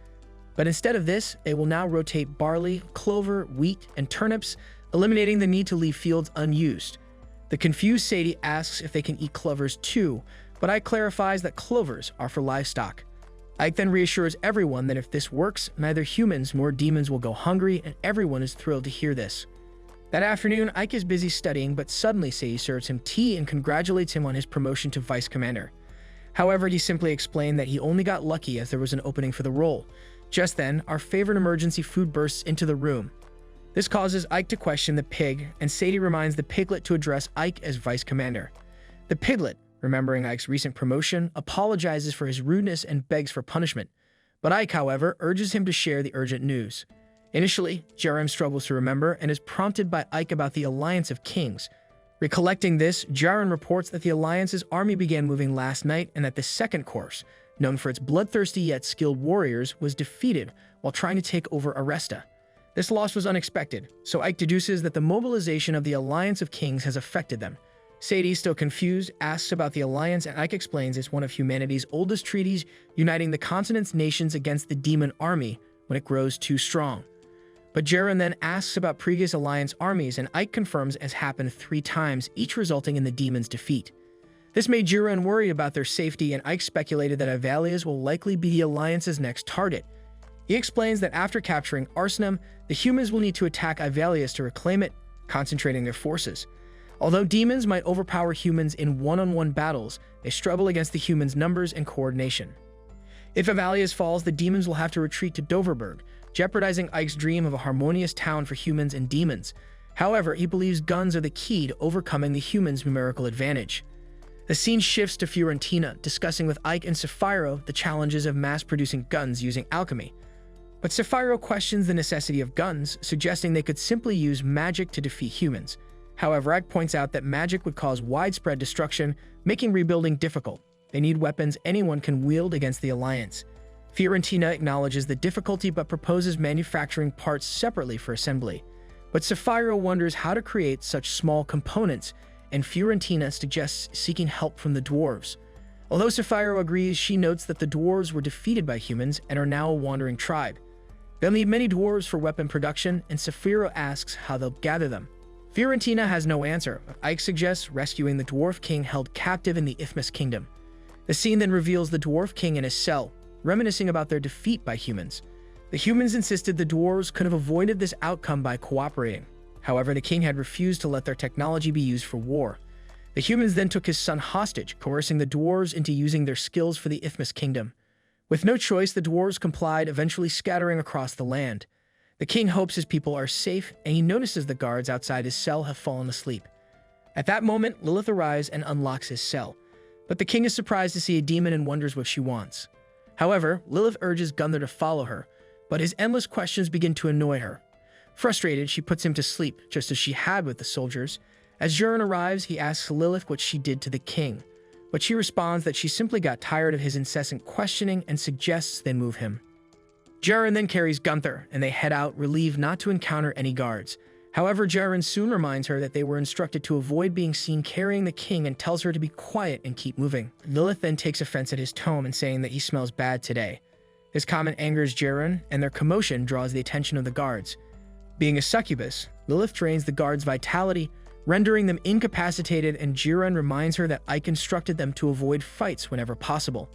S1: But instead of this, they will now rotate barley, clover, wheat, and turnips, eliminating the need to leave fields unused. The confused Sadie asks if they can eat clovers too, but Ike clarifies that clovers are for livestock. Ike then reassures everyone that if this works, neither humans nor demons will go hungry, and everyone is thrilled to hear this. That afternoon, Ike is busy studying, but suddenly Sadie serves him tea and congratulates him on his promotion to vice commander. However, he simply explained that he only got lucky as there was an opening for the role. Just then, our favorite emergency food bursts into the room. This causes Ike to question the pig, and Sadie reminds the piglet to address Ike as vice commander. The piglet, remembering Ike's recent promotion, apologizes for his rudeness and begs for punishment. But Ike, however, urges him to share the urgent news. Initially, Jerem struggles to remember and is prompted by Ike about the Alliance of Kings. Recollecting this, Jaren reports that the Alliance's army began moving last night and that the Second Corps, known for its bloodthirsty yet skilled warriors, was defeated while trying to take over Aresta. This loss was unexpected, so Ike deduces that the mobilization of the Alliance of Kings has affected them. Sadie, still confused, asks about the Alliance, and Ike explains it's one of humanity's oldest treaties, uniting the continent's nations against the demon army when it grows too strong. But Jaren then asks about previous Alliance armies, and Ike confirms it has happened 3 times, each resulting in the demons' defeat. This made Jaren worried about their safety, and Ike speculated that Evalia's will likely be the Alliance's next target. He explains that after capturing Arsenum, the humans will need to attack Ivalius to reclaim it, concentrating their forces. Although demons might overpower humans in one-on-one battles, they struggle against the humans' numbers and coordination. If Ivalius falls, the demons will have to retreat to Doverberg, jeopardizing Ike's dream of a harmonious town for humans and demons. However, he believes guns are the key to overcoming the humans' numerical advantage. The scene shifts to Fiorentina, discussing with Ike and Sapphiro the challenges of mass-producing guns using alchemy. But Sapphiro questions the necessity of guns, suggesting they could simply use magic to defeat humans. However, Ike points out that magic would cause widespread destruction, making rebuilding difficult. They need weapons anyone can wield against the Alliance. Fiorentina acknowledges the difficulty but proposes manufacturing parts separately for assembly. But Sapphira wonders how to create such small components, and Fiorentina suggests seeking help from the dwarves. Although Sapphira agrees, she notes that the dwarves were defeated by humans and are now a wandering tribe. They'll need many dwarves for weapon production, and Sapphira asks how they'll gather them. Fiorentina has no answer. Ike suggests rescuing the dwarf king held captive in the Ifmis kingdom. The scene then reveals the dwarf king in his cell, reminiscing about their defeat by humans. The humans insisted the dwarves could have avoided this outcome by cooperating. However, the king had refused to let their technology be used for war. The humans then took his son hostage, coercing the dwarves into using their skills for the Ifmis kingdom. With no choice, the dwarves complied, eventually scattering across the land. The king hopes his people are safe, and he notices the guards outside his cell have fallen asleep. At that moment, Lilith arrives and unlocks his cell. But the king is surprised to see a demon and wonders what she wants. However, Lilith urges Gunther to follow her, but his endless questions begin to annoy her. Frustrated, she puts him to sleep, just as she had with the soldiers. As Jiren arrives, he asks Lilith what she did to the king, but she responds that she simply got tired of his incessant questioning and suggests they move him. Jiren then carries Gunther, and they head out, relieved not to encounter any guards. However, Jiren soon reminds her that they were instructed to avoid being seen carrying the king and tells her to be quiet and keep moving. Lilith then takes offense at his tone and saying that he smells bad today. His comment angers Jiren, and their commotion draws the attention of the guards. Being a succubus, Lilith drains the guards' vitality, rendering them incapacitated, and Jiren reminds her that Ike instructed them to avoid fights whenever possible.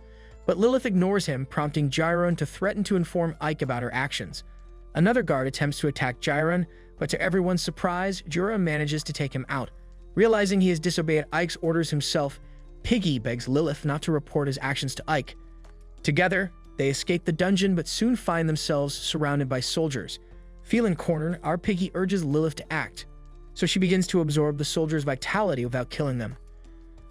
S1: But Lilith ignores him, prompting Jiren to threaten to inform Ike about her actions. Another guard attempts to attack Jiren, but to everyone's surprise, Jiren manages to take him out. Realizing he has disobeyed Ike's orders himself, Piggy begs Lilith not to report his actions to Ike. Together, they escape the dungeon but soon find themselves surrounded by soldiers. Feeling cornered, our Piggy urges Lilith to act, so she begins to absorb the soldiers' vitality without killing them.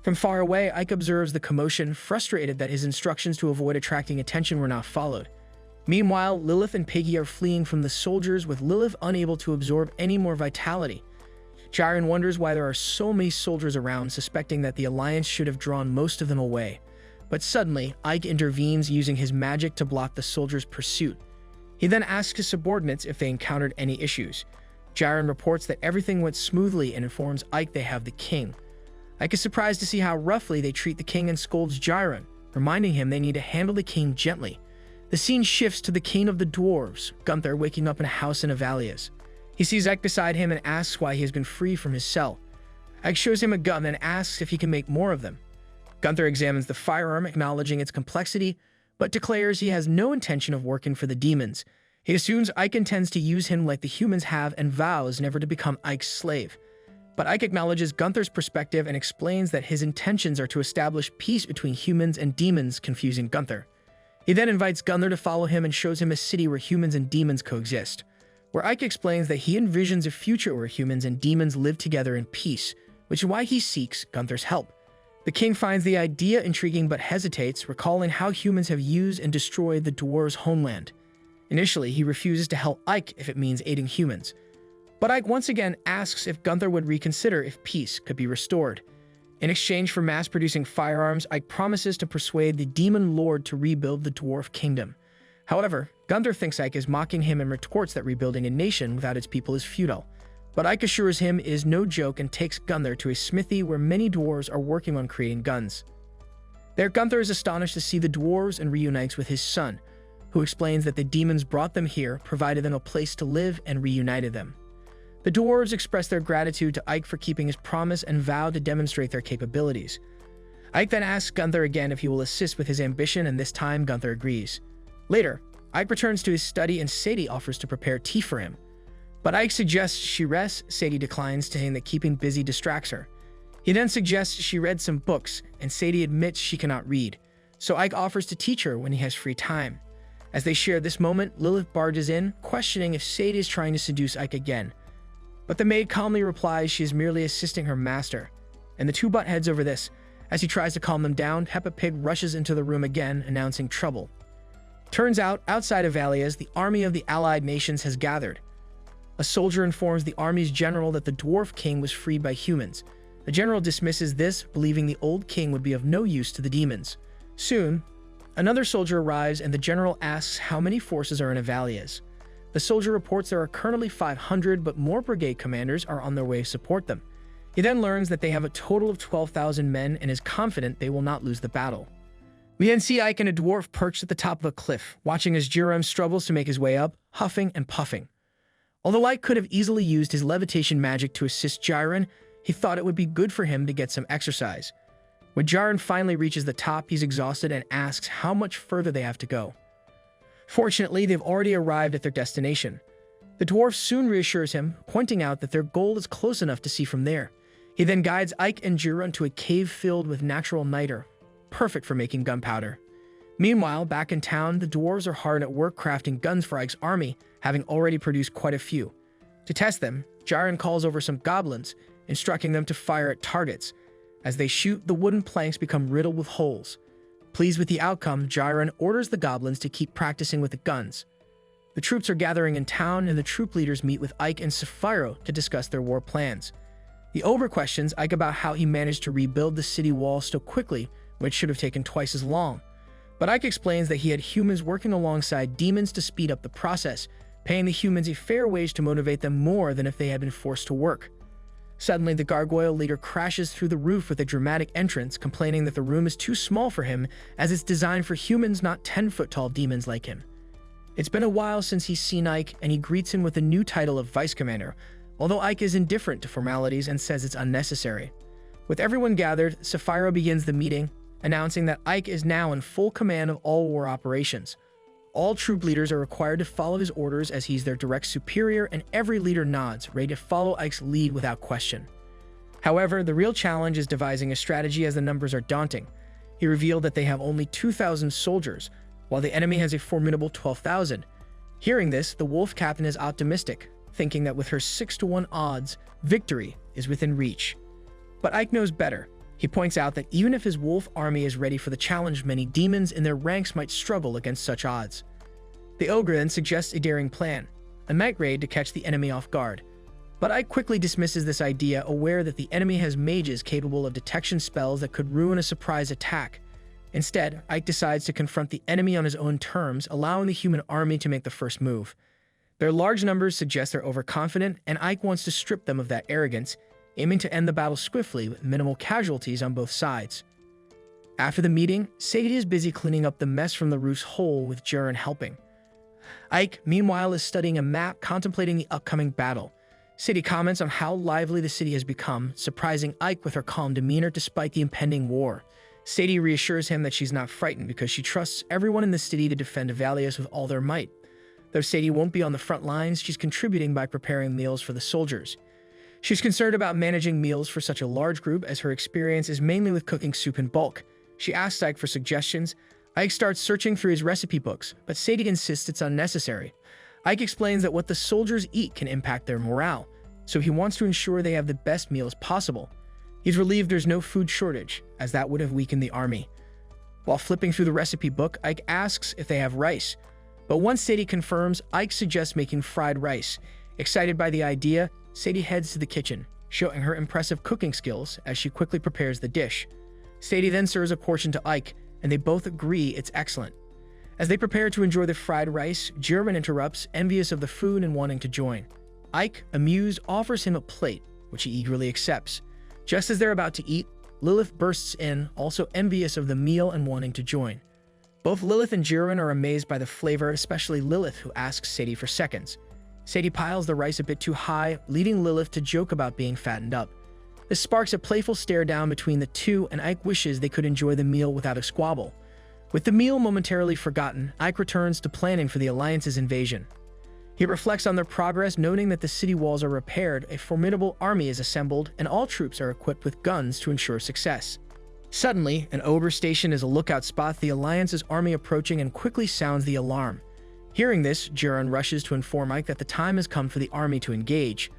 S1: From far away, Ike observes the commotion, frustrated that his instructions to avoid attracting attention were not followed. Meanwhile, Lilith and Piggy are fleeing from the soldiers, with Lilith unable to absorb any more vitality. Jiren wonders why there are so many soldiers around, suspecting that the Alliance should have drawn most of them away. But suddenly, Ike intervenes using his magic to block the soldiers' pursuit. He then asks his subordinates if they encountered any issues. Jiren reports that everything went smoothly and informs Ike they have the king. Ike is surprised to see how roughly they treat the king and scolds Jiren, reminding him they need to handle the king gently. The scene shifts to the king of the dwarves, Gunther, waking up in a house in Avalias. He sees Ike beside him and asks why he has been free from his cell. Ike shows him a gun and asks if he can make more of them. Gunther examines the firearm, acknowledging its complexity, but declares he has no intention of working for the demons. He assumes Ike intends to use him like the humans have and vows never to become Ike's slave. But Ike acknowledges Gunther's perspective and explains that his intentions are to establish peace between humans and demons, confusing Gunther. He then invites Gunther to follow him and shows him a city where humans and demons coexist, where Ike explains that he envisions a future where humans and demons live together in peace, which is why he seeks Gunther's help. The king finds the idea intriguing but hesitates, recalling how humans have used and destroyed the dwarves' homeland. Initially, he refuses to help Ike if it means aiding humans. But Ike once again asks if Gunther would reconsider if peace could be restored. In exchange for mass-producing firearms, Ike promises to persuade the demon lord to rebuild the dwarf kingdom. However, Gunther thinks Ike is mocking him and retorts that rebuilding a nation without its people is futile. But Ike assures him it is no joke and takes Gunther to a smithy where many dwarves are working on creating guns. There, Gunther is astonished to see the dwarves and reunites with his son, who explains that the demons brought them here, provided them a place to live, and reunited them. The dwarves express their gratitude to Ike for keeping his promise and vow to demonstrate their capabilities. Ike then asks Gunther again if he will assist with his ambition, and this time Gunther agrees. Later, Ike returns to his study and Sadie offers to prepare tea for him. But Ike suggests she rest. Sadie declines, saying that keeping busy distracts her. He then suggests she read some books, and Sadie admits she cannot read, so Ike offers to teach her when he has free time. As they share this moment, Lilith barges in, questioning if Sadie is trying to seduce Ike again. But the maid calmly replies she is merely assisting her master, and the two butt heads over this. As he tries to calm them down, Peppa Pig rushes into the room again, announcing trouble. Turns out, outside of Valias, the army of the allied nations has gathered. A soldier informs the army's general that the dwarf king was freed by humans. The general dismisses this, believing the old king would be of no use to the demons. Soon, another soldier arrives and the general asks how many forces are in Avalias. The soldier reports there are currently 500, but more brigade commanders are on their way to support them. He then learns that they have a total of 12,000 men and is confident they will not lose the battle. We then see Ike and a dwarf perched at the top of a cliff, watching as Jiren struggles to make his way up, huffing and puffing. Although Ike could have easily used his levitation magic to assist Jiren, he thought it would be good for him to get some exercise. When Jiren finally reaches the top, he's exhausted and asks how much further they have to go. Fortunately, they've already arrived at their destination. The dwarf soon reassures him, pointing out that their goal is close enough to see from there. He then guides Ike and Jiren to a cave filled with natural niter, perfect for making gunpowder. Meanwhile, back in town, the dwarves are hard at work crafting guns for Ike's army, having already produced quite a few. To test them, Jiren calls over some goblins, instructing them to fire at targets. As they shoot, the wooden planks become riddled with holes. Pleased with the outcome, Jiren orders the goblins to keep practicing with the guns. The troops are gathering in town, and the troop leaders meet with Ike and Sapphiro to discuss their war plans. The ogre questions Ike about how he managed to rebuild the city wall so quickly, which should have taken twice as long. But Ike explains that he had humans working alongside demons to speed up the process, paying the humans a fair wage to motivate them more than if they had been forced to work. Suddenly, the gargoyle leader crashes through the roof with a dramatic entrance, complaining that the room is too small for him as it's designed for humans, not 10-foot-tall demons like him. It's been a while since he's seen Ike, and he greets him with the new title of Vice Commander, although Ike is indifferent to formalities and says it's unnecessary. With everyone gathered, Sapphiro begins the meeting, announcing that Ike is now in full command of all war operations. All troop leaders are required to follow his orders as he's their direct superior, and every leader nods, ready to follow Ike's lead without question. However, the real challenge is devising a strategy as the numbers are daunting. He revealed that they have only 2,000 soldiers, while the enemy has a formidable 12,000. Hearing this, the wolf captain is optimistic, thinking that with her 6-to-1 odds, victory is within reach. But Ike knows better. He points out that even if his wolf army is ready for the challenge, many demons in their ranks might struggle against such odds. The ogre then suggests a daring plan, a night raid to catch the enemy off guard. But Ike quickly dismisses this idea, aware that the enemy has mages capable of detection spells that could ruin a surprise attack. Instead, Ike decides to confront the enemy on his own terms, allowing the human army to make the first move. Their large numbers suggest they're overconfident, and Ike wants to strip them of that arrogance, aiming to end the battle swiftly with minimal casualties on both sides. After the meeting, Sadie is busy cleaning up the mess from the roof's hole, with Jiren helping. Ike, meanwhile, is studying a map, contemplating the upcoming battle. Sadie comments on how lively the city has become, surprising Ike with her calm demeanor despite the impending war. Sadie reassures him that she's not frightened because she trusts everyone in the city to defend Avalias with all their might. Though Sadie won't be on the front lines, she's contributing by preparing meals for the soldiers. She's concerned about managing meals for such a large group, as her experience is mainly with cooking soup in bulk. She asks Ike for suggestions. Ike starts searching through his recipe books, but Sadie insists it's unnecessary. Ike explains that what the soldiers eat can impact their morale, so he wants to ensure they have the best meals possible. He's relieved there's no food shortage, as that would have weakened the army. While flipping through the recipe book, Ike asks if they have rice. But once Sadie confirms, Ike suggests making fried rice. Excited by the idea, Sadie heads to the kitchen, showing her impressive cooking skills as she quickly prepares the dish. Sadie then serves a portion to Ike, and they both agree it's excellent. As they prepare to enjoy the fried rice, Jiren interrupts, envious of the food and wanting to join. Ike, amused, offers him a plate, which he eagerly accepts. Just as they're about to eat, Lilith bursts in, also envious of the meal and wanting to join. Both Lilith and Jiren are amazed by the flavor, especially Lilith, who asks Sadie for seconds. Sadie piles the rice a bit too high, leading Lilith to joke about being fattened up. This sparks a playful stare down between the two, and Ike wishes they could enjoy the meal without a squabble. With the meal momentarily forgotten, Ike returns to planning for the Alliance's invasion. He reflects on their progress, noting that the city walls are repaired, a formidable army is assembled, and all troops are equipped with guns to ensure success. Suddenly, an ogre station as a lookout spots the Alliance's army approaching and quickly sounds the alarm. Hearing this, Jiren rushes to inform Ike that the time has come for the army to engage.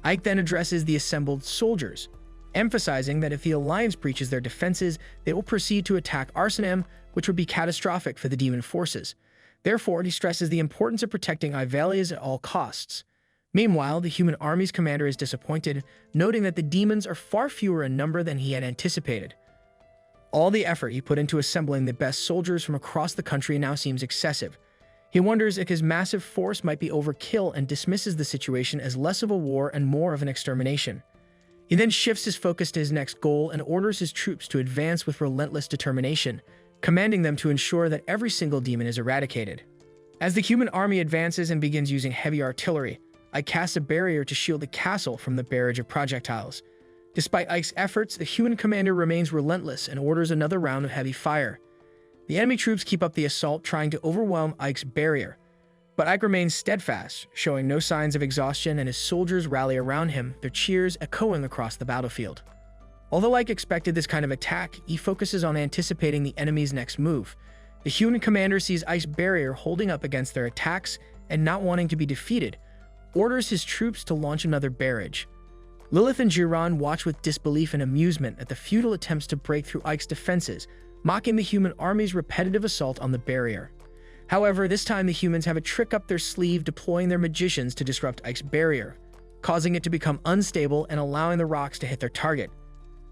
S1: Ike then addresses the assembled soldiers, emphasizing that if the Alliance breaches their defenses, they will proceed to attack Arsenam, which would be catastrophic for the demon forces. Therefore, he stresses the importance of protecting Ivalias at all costs. Meanwhile, the human army's commander is disappointed, noting that the demons are far fewer in number than he had anticipated. All the effort he put into assembling the best soldiers from across the country now seems excessive. He wonders if his massive force might be overkill and dismisses the situation as less of a war and more of an extermination. He then shifts his focus to his next goal and orders his troops to advance with relentless determination, commanding them to ensure that every single demon is eradicated. As the human army advances and begins using heavy artillery, Ike casts a barrier to shield the castle from the barrage of projectiles. Despite Ike's efforts, the human commander remains relentless and orders another round of heavy fire. The enemy troops keep up the assault, trying to overwhelm Ike's barrier. But Ike remains steadfast, showing no signs of exhaustion, and his soldiers rally around him, their cheers echoing across the battlefield. Although Ike expected this kind of attack, he focuses on anticipating the enemy's next move. The human commander sees Ike's barrier holding up against their attacks and, not wanting to be defeated, orders his troops to launch another barrage. Lilith and Jiran watch with disbelief and amusement at the futile attempts to break through Ike's defenses, mocking the human army's repetitive assault on the barrier. However, this time the humans have a trick up their sleeve, deploying their magicians to disrupt Ike's barrier, causing it to become unstable and allowing the rocks to hit their target.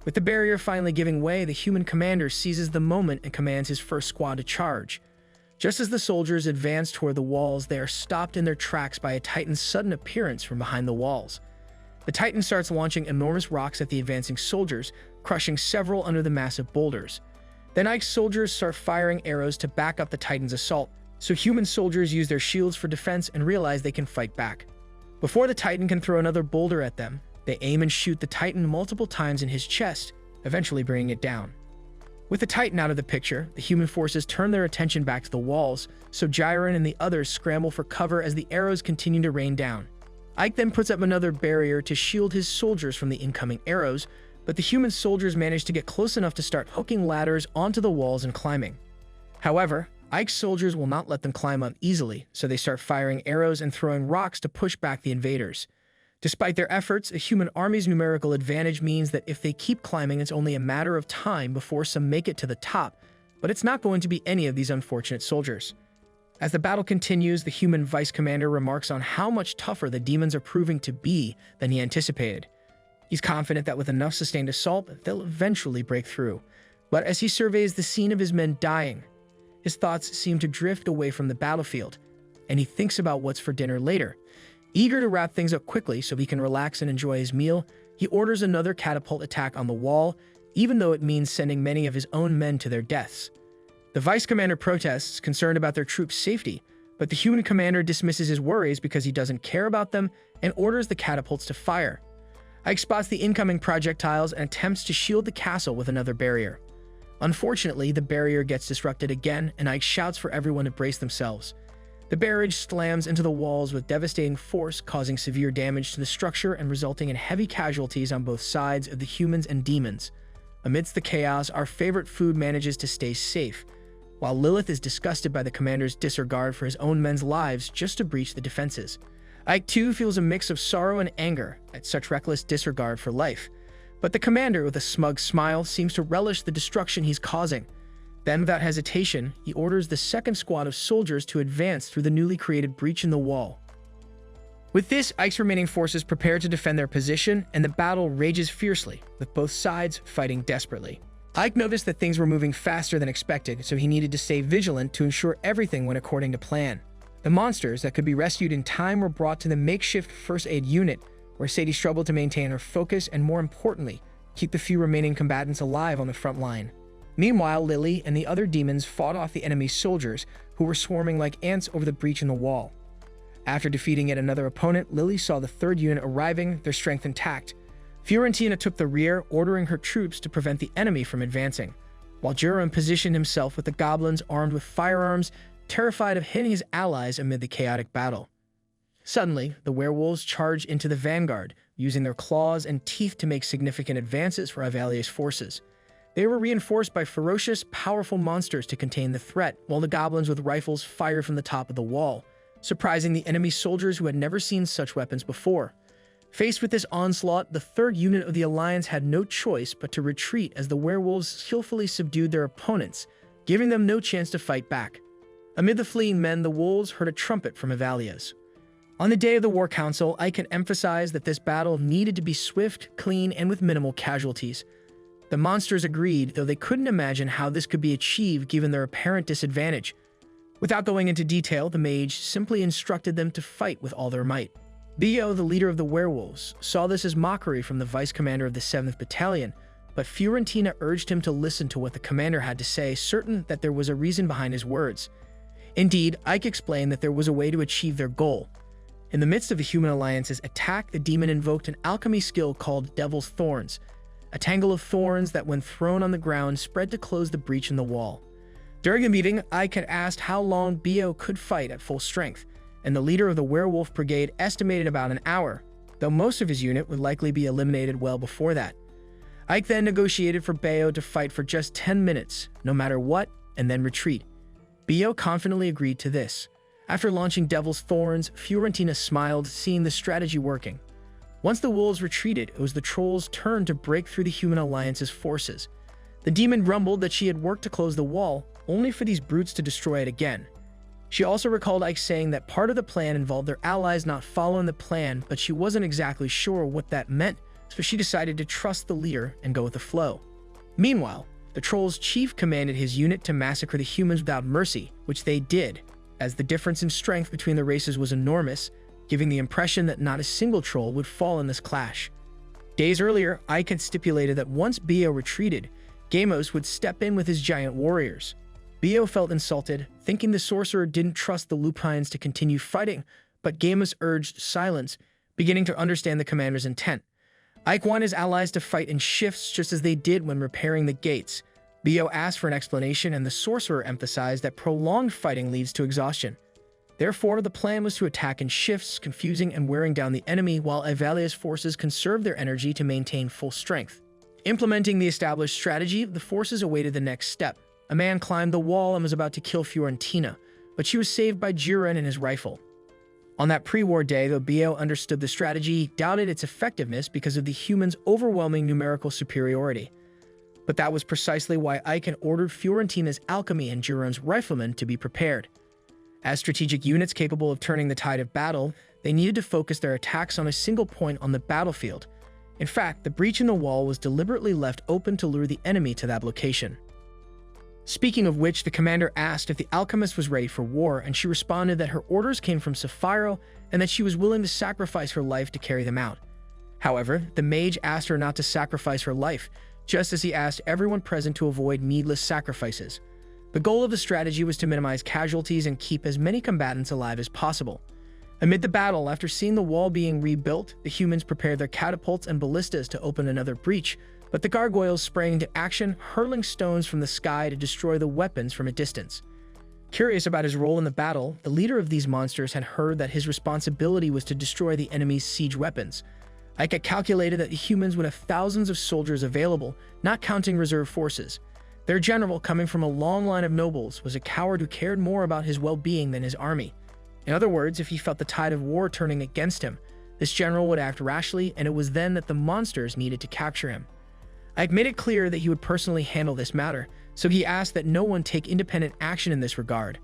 S1: With the barrier finally giving way, the human commander seizes the moment and commands his first squad to charge. Just as the soldiers advance toward the walls, they are stopped in their tracks by a Titan's sudden appearance from behind the walls. The Titan starts launching enormous rocks at the advancing soldiers, crushing several under the massive boulders. Then Ike's soldiers start firing arrows to back up the Titan's assault, so human soldiers use their shields for defense and realize they can fight back. Before the Titan can throw another boulder at them, they aim and shoot the Titan multiple times in his chest, eventually bringing it down. With the Titan out of the picture, the human forces turn their attention back to the walls, so Jiren and the others scramble for cover as the arrows continue to rain down. Ike then puts up another barrier to shield his soldiers from the incoming arrows, but the human soldiers manage to get close enough to start hooking ladders onto the walls and climbing. However, Ike's soldiers will not let them climb up easily, so they start firing arrows and throwing rocks to push back the invaders. Despite their efforts, a human army's numerical advantage means that if they keep climbing, it's only a matter of time before some make it to the top, but it's not going to be any of these unfortunate soldiers. As the battle continues, the human vice commander remarks on how much tougher the demons are proving to be than he anticipated. He's confident that with enough sustained assault, they'll eventually break through. But as he surveys the scene of his men dying, his thoughts seem to drift away from the battlefield, and he thinks about what's for dinner later. Eager to wrap things up quickly so he can relax and enjoy his meal, he orders another catapult attack on the wall, even though it means sending many of his own men to their deaths. The vice commander protests, concerned about their troops' safety, but the human commander dismisses his worries because he doesn't care about them and orders the catapults to fire. Ike spots the incoming projectiles and attempts to shield the castle with another barrier. Unfortunately, the barrier gets disrupted again, and Ike shouts for everyone to brace themselves. The barrage slams into the walls with devastating force, causing severe damage to the structure and resulting in heavy casualties on both sides of the humans and demons. Amidst the chaos, our favorite food manages to stay safe, while Lilith is disgusted by the commander's disregard for his own men's lives just to breach the defenses. Ike too feels a mix of sorrow and anger at such reckless disregard for life, but the commander, with a smug smile, seems to relish the destruction he's causing. Then, without hesitation, he orders the second squad of soldiers to advance through the newly created breach in the wall. With this, Ike's remaining forces prepare to defend their position, and the battle rages fiercely, with both sides fighting desperately. Ike noticed that things were moving faster than expected, so he needed to stay vigilant to ensure everything went according to plan. The monsters that could be rescued in time were brought to the makeshift first aid unit, where Sadie struggled to maintain her focus and, more importantly, keep the few remaining combatants alive on the front line. Meanwhile, Lily and the other demons fought off the enemy soldiers, who were swarming like ants over the breach in the wall. After defeating yet another opponent, Lily saw the third unit arriving, their strength intact. Fiorentina took the rear, ordering her troops to prevent the enemy from advancing, while Jiren positioned himself with the goblins armed with firearms, terrified of hitting his allies amid the chaotic battle. Suddenly, the werewolves charged into the vanguard, using their claws and teeth to make significant advances for Avalier's forces. They were reinforced by ferocious, powerful monsters to contain the threat, while the goblins with rifles fired from the top of the wall, surprising the enemy soldiers who had never seen such weapons before. Faced with this onslaught, the third unit of the Alliance had no choice but to retreat as the werewolves skillfully subdued their opponents, giving them no chance to fight back. Amid the fleeing men, the wolves heard a trumpet from Avalia's. On the day of the War Council, Ike emphasized that this battle needed to be swift, clean, and with minimal casualties. The monsters agreed, though they couldn't imagine how this could be achieved given their apparent disadvantage. Without going into detail, the mage simply instructed them to fight with all their might. Bio, the leader of the werewolves, saw this as mockery from the vice commander of the 7th Battalion, but Fiorentina urged him to listen to what the commander had to say, certain that there was a reason behind his words. Indeed, Ike explained that there was a way to achieve their goal. In the midst of the human alliance's attack, the demon invoked an alchemy skill called Devil's Thorns, a tangle of thorns that, when thrown on the ground, spread to close the breach in the wall. During the meeting, Ike had asked how long Bio could fight at full strength, and the leader of the werewolf brigade estimated about an hour, though most of his unit would likely be eliminated well before that. Ike then negotiated for Bio to fight for just 10 minutes, no matter what, and then retreat. Bio confidently agreed to this. After launching Devil's Thorns, Fiorentina smiled, seeing the strategy working. Once the wolves retreated, it was the troll's turn to break through the human alliance's forces. The demon rumbled that she had worked to close the wall, only for these brutes to destroy it again. She also recalled Ike saying that part of the plan involved their allies not following the plan, but she wasn't exactly sure what that meant, so she decided to trust the leader and go with the flow. Meanwhile, the troll's chief commanded his unit to massacre the humans without mercy, which they did, as the difference in strength between the races was enormous, giving the impression that not a single troll would fall in this clash. Days earlier, Ike had stipulated that once Bio retreated, Gamos would step in with his giant warriors. Bio felt insulted, thinking the sorcerer didn't trust the lupines to continue fighting, but Gamos urged silence, beginning to understand the commander's intent. Ike wanted his allies to fight in shifts just as they did when repairing the gates. Bio asked for an explanation, and the sorcerer emphasized that prolonged fighting leads to exhaustion. Therefore, the plan was to attack in shifts, confusing and wearing down the enemy, while Ivalia's forces conserved their energy to maintain full strength. Implementing the established strategy, the forces awaited the next step. A man climbed the wall and was about to kill Fiorentina, but she was saved by Jiren and his rifle. On that pre-war day, though Bio understood the strategy, he doubted its effectiveness because of the humans' overwhelming numerical superiority. But that was precisely why Ike ordered Fiorentina's alchemy and Jiren's riflemen to be prepared. As strategic units capable of turning the tide of battle, they needed to focus their attacks on a single point on the battlefield. In fact, the breach in the wall was deliberately left open to lure the enemy to that location. Speaking of which, the commander asked if the alchemist was ready for war, and she responded that her orders came from Sapphiro and that she was willing to sacrifice her life to carry them out. However, the mage asked her not to sacrifice her life, just as he asked everyone present to avoid needless sacrifices. The goal of the strategy was to minimize casualties and keep as many combatants alive as possible. Amid the battle, after seeing the wall being rebuilt, the humans prepared their catapults and ballistas to open another breach, but the gargoyles sprang into action, hurling stones from the sky to destroy the weapons from a distance. Curious about his role in the battle, the leader of these monsters had heard that his responsibility was to destroy the enemy's siege weapons. Ike had calculated that the humans would have thousands of soldiers available, not counting reserve forces. Their general, coming from a long line of nobles, was a coward who cared more about his well-being than his army. In other words, if he felt the tide of war turning against him, this general would act rashly, and it was then that the monsters needed to capture him. Ike made it clear that he would personally handle this matter, so he asked that no one take independent action in this regard.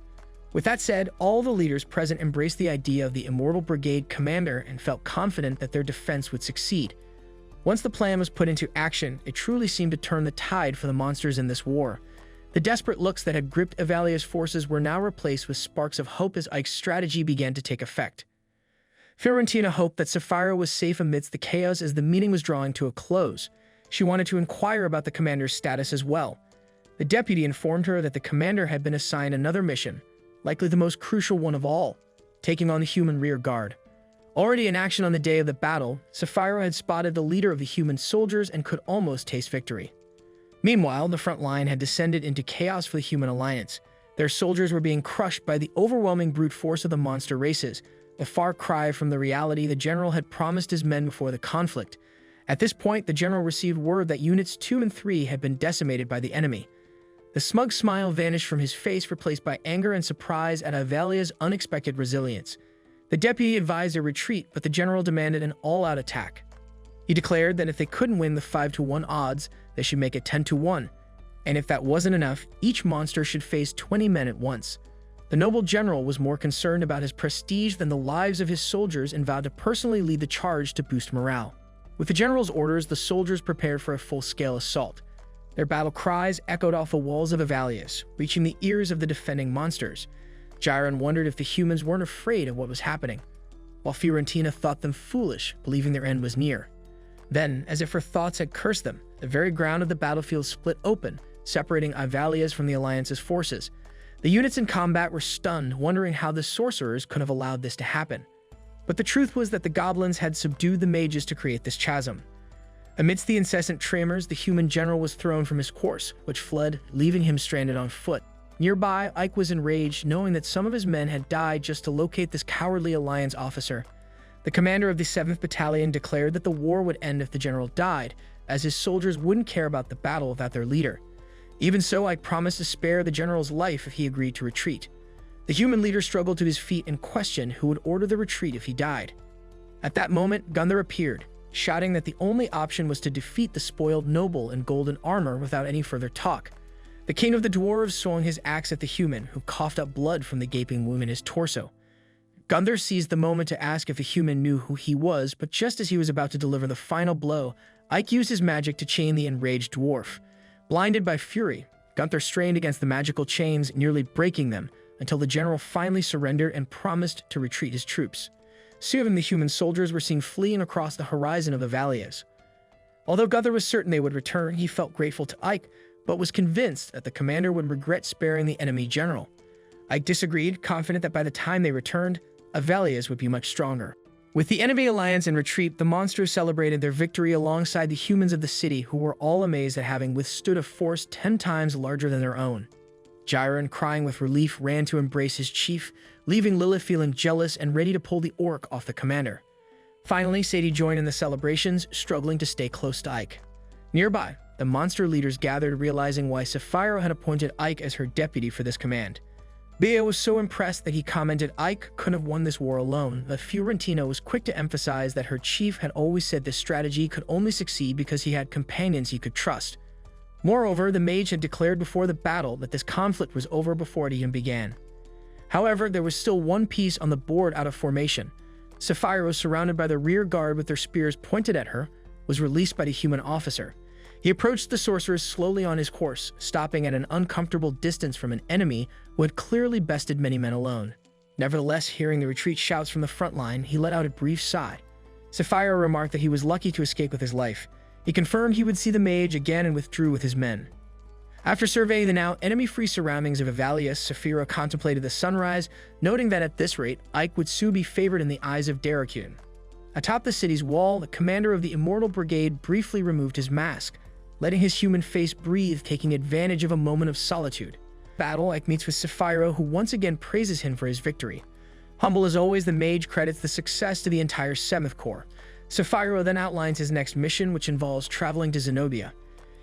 S1: With that said, all the leaders present embraced the idea of the Immortal Brigade commander and felt confident that their defense would succeed. Once the plan was put into action, it truly seemed to turn the tide for the monsters in this war. The desperate looks that had gripped Ivalia's forces were now replaced with sparks of hope as Ike's strategy began to take effect. Fiorentina hoped that Sapphiro was safe amidst the chaos as the meeting was drawing to a close. She wanted to inquire about the commander's status as well. The deputy informed her that the commander had been assigned another mission, likely the most crucial one of all, taking on the human rear guard. Already in action on the day of the battle, Sapphiro had spotted the leader of the human soldiers and could almost taste victory. Meanwhile, the front line had descended into chaos for the human alliance. Their soldiers were being crushed by the overwhelming brute force of the monster races, a far cry from the reality the general had promised his men before the conflict. At this point, the general received word that Units 2 and 3 had been decimated by the enemy. The smug smile vanished from his face, replaced by anger and surprise at Ivalia's unexpected resilience. The deputy advised a retreat, but the general demanded an all-out attack. He declared that if they couldn't win the 5-1 odds, they should make it 10-1, and if that wasn't enough, each monster should face 20 men at once. The noble general was more concerned about his prestige than the lives of his soldiers and vowed to personally lead the charge to boost morale. With the general's orders, the soldiers prepared for a full-scale assault. Their battle cries echoed off the walls of Avalius, reaching the ears of the defending monsters. Gyron wondered if the humans weren't afraid of what was happening, while Fiorentina thought them foolish, believing their end was near. Then, as if her thoughts had cursed them, the very ground of the battlefield split open, separating Avalius from the Alliance's forces. The units in combat were stunned, wondering how the sorcerers could have allowed this to happen. But the truth was that the goblins had subdued the mages to create this chasm. Amidst the incessant tremors, the human general was thrown from his course, which fled, leaving him stranded on foot. Nearby, Ike was enraged, knowing that some of his men had died just to locate this cowardly Alliance officer. The commander of the 7th Battalion declared that the war would end if the general died, as his soldiers wouldn't care about the battle without their leader. Even so, Ike promised to spare the general's life if he agreed to retreat. The human leader struggled to his feet and questioned who would order the retreat if he died. At that moment, Gunther appeared, shouting that the only option was to defeat the spoiled noble in golden armor without any further talk. The king of the dwarves swung his axe at the human, who coughed up blood from the gaping wound in his torso. Gunther seized the moment to ask if the human knew who he was, but just as he was about to deliver the final blow, Ike used his magic to chain the enraged dwarf. Blinded by fury, Gunther strained against the magical chains, nearly breaking them, until the general finally surrendered and promised to retreat his troops. Soon the human soldiers were seen fleeing across the horizon of Avalius. Although Gunther was certain they would return, he felt grateful to Ike, but was convinced that the commander would regret sparing the enemy general. Ike disagreed, confident that by the time they returned, Avalius would be much stronger. With the enemy alliance in retreat, the monsters celebrated their victory alongside the humans of the city, who were all amazed at having withstood a force 10 times larger than their own. Gyron, crying with relief, ran to embrace his chief, leaving Lilith feeling jealous and ready to pull the orc off the commander. Finally, Sadie joined in the celebrations, struggling to stay close to Ike. Nearby, the monster leaders gathered, realizing why Sapphira had appointed Ike as her deputy for this command. Bea was so impressed that he commented Ike couldn't have won this war alone, but Fiorentina was quick to emphasize that her chief had always said this strategy could only succeed because he had companions he could trust. Moreover, the mage had declared before the battle that this conflict was over before it even began. However, there was still one piece on the board out of formation. Sapphira, surrounded by the rear guard with their spears pointed at her, was released by the human officer. He approached the sorceress slowly on his course, stopping at an uncomfortable distance from an enemy who had clearly bested many men alone. Nevertheless, hearing the retreat shouts from the front line, he let out a brief sigh. Sapphira remarked that he was lucky to escape with his life. He confirmed he would see the mage again and withdrew with his men. After surveying the now enemy-free surroundings of Avalius, Sapphira contemplated the sunrise, noting that at this rate, Ike would soon be favored in the eyes of Derekun. Atop the city's wall, the commander of the Immortal Brigade briefly removed his mask, letting his human face breathe, taking advantage of a moment of solitude. Battle, Ike meets with Sapphira, who once again praises him for his victory. Humble as always, the mage credits the success to the entire 7th Corps. Sapphira then outlines his next mission, which involves traveling to Zenobia.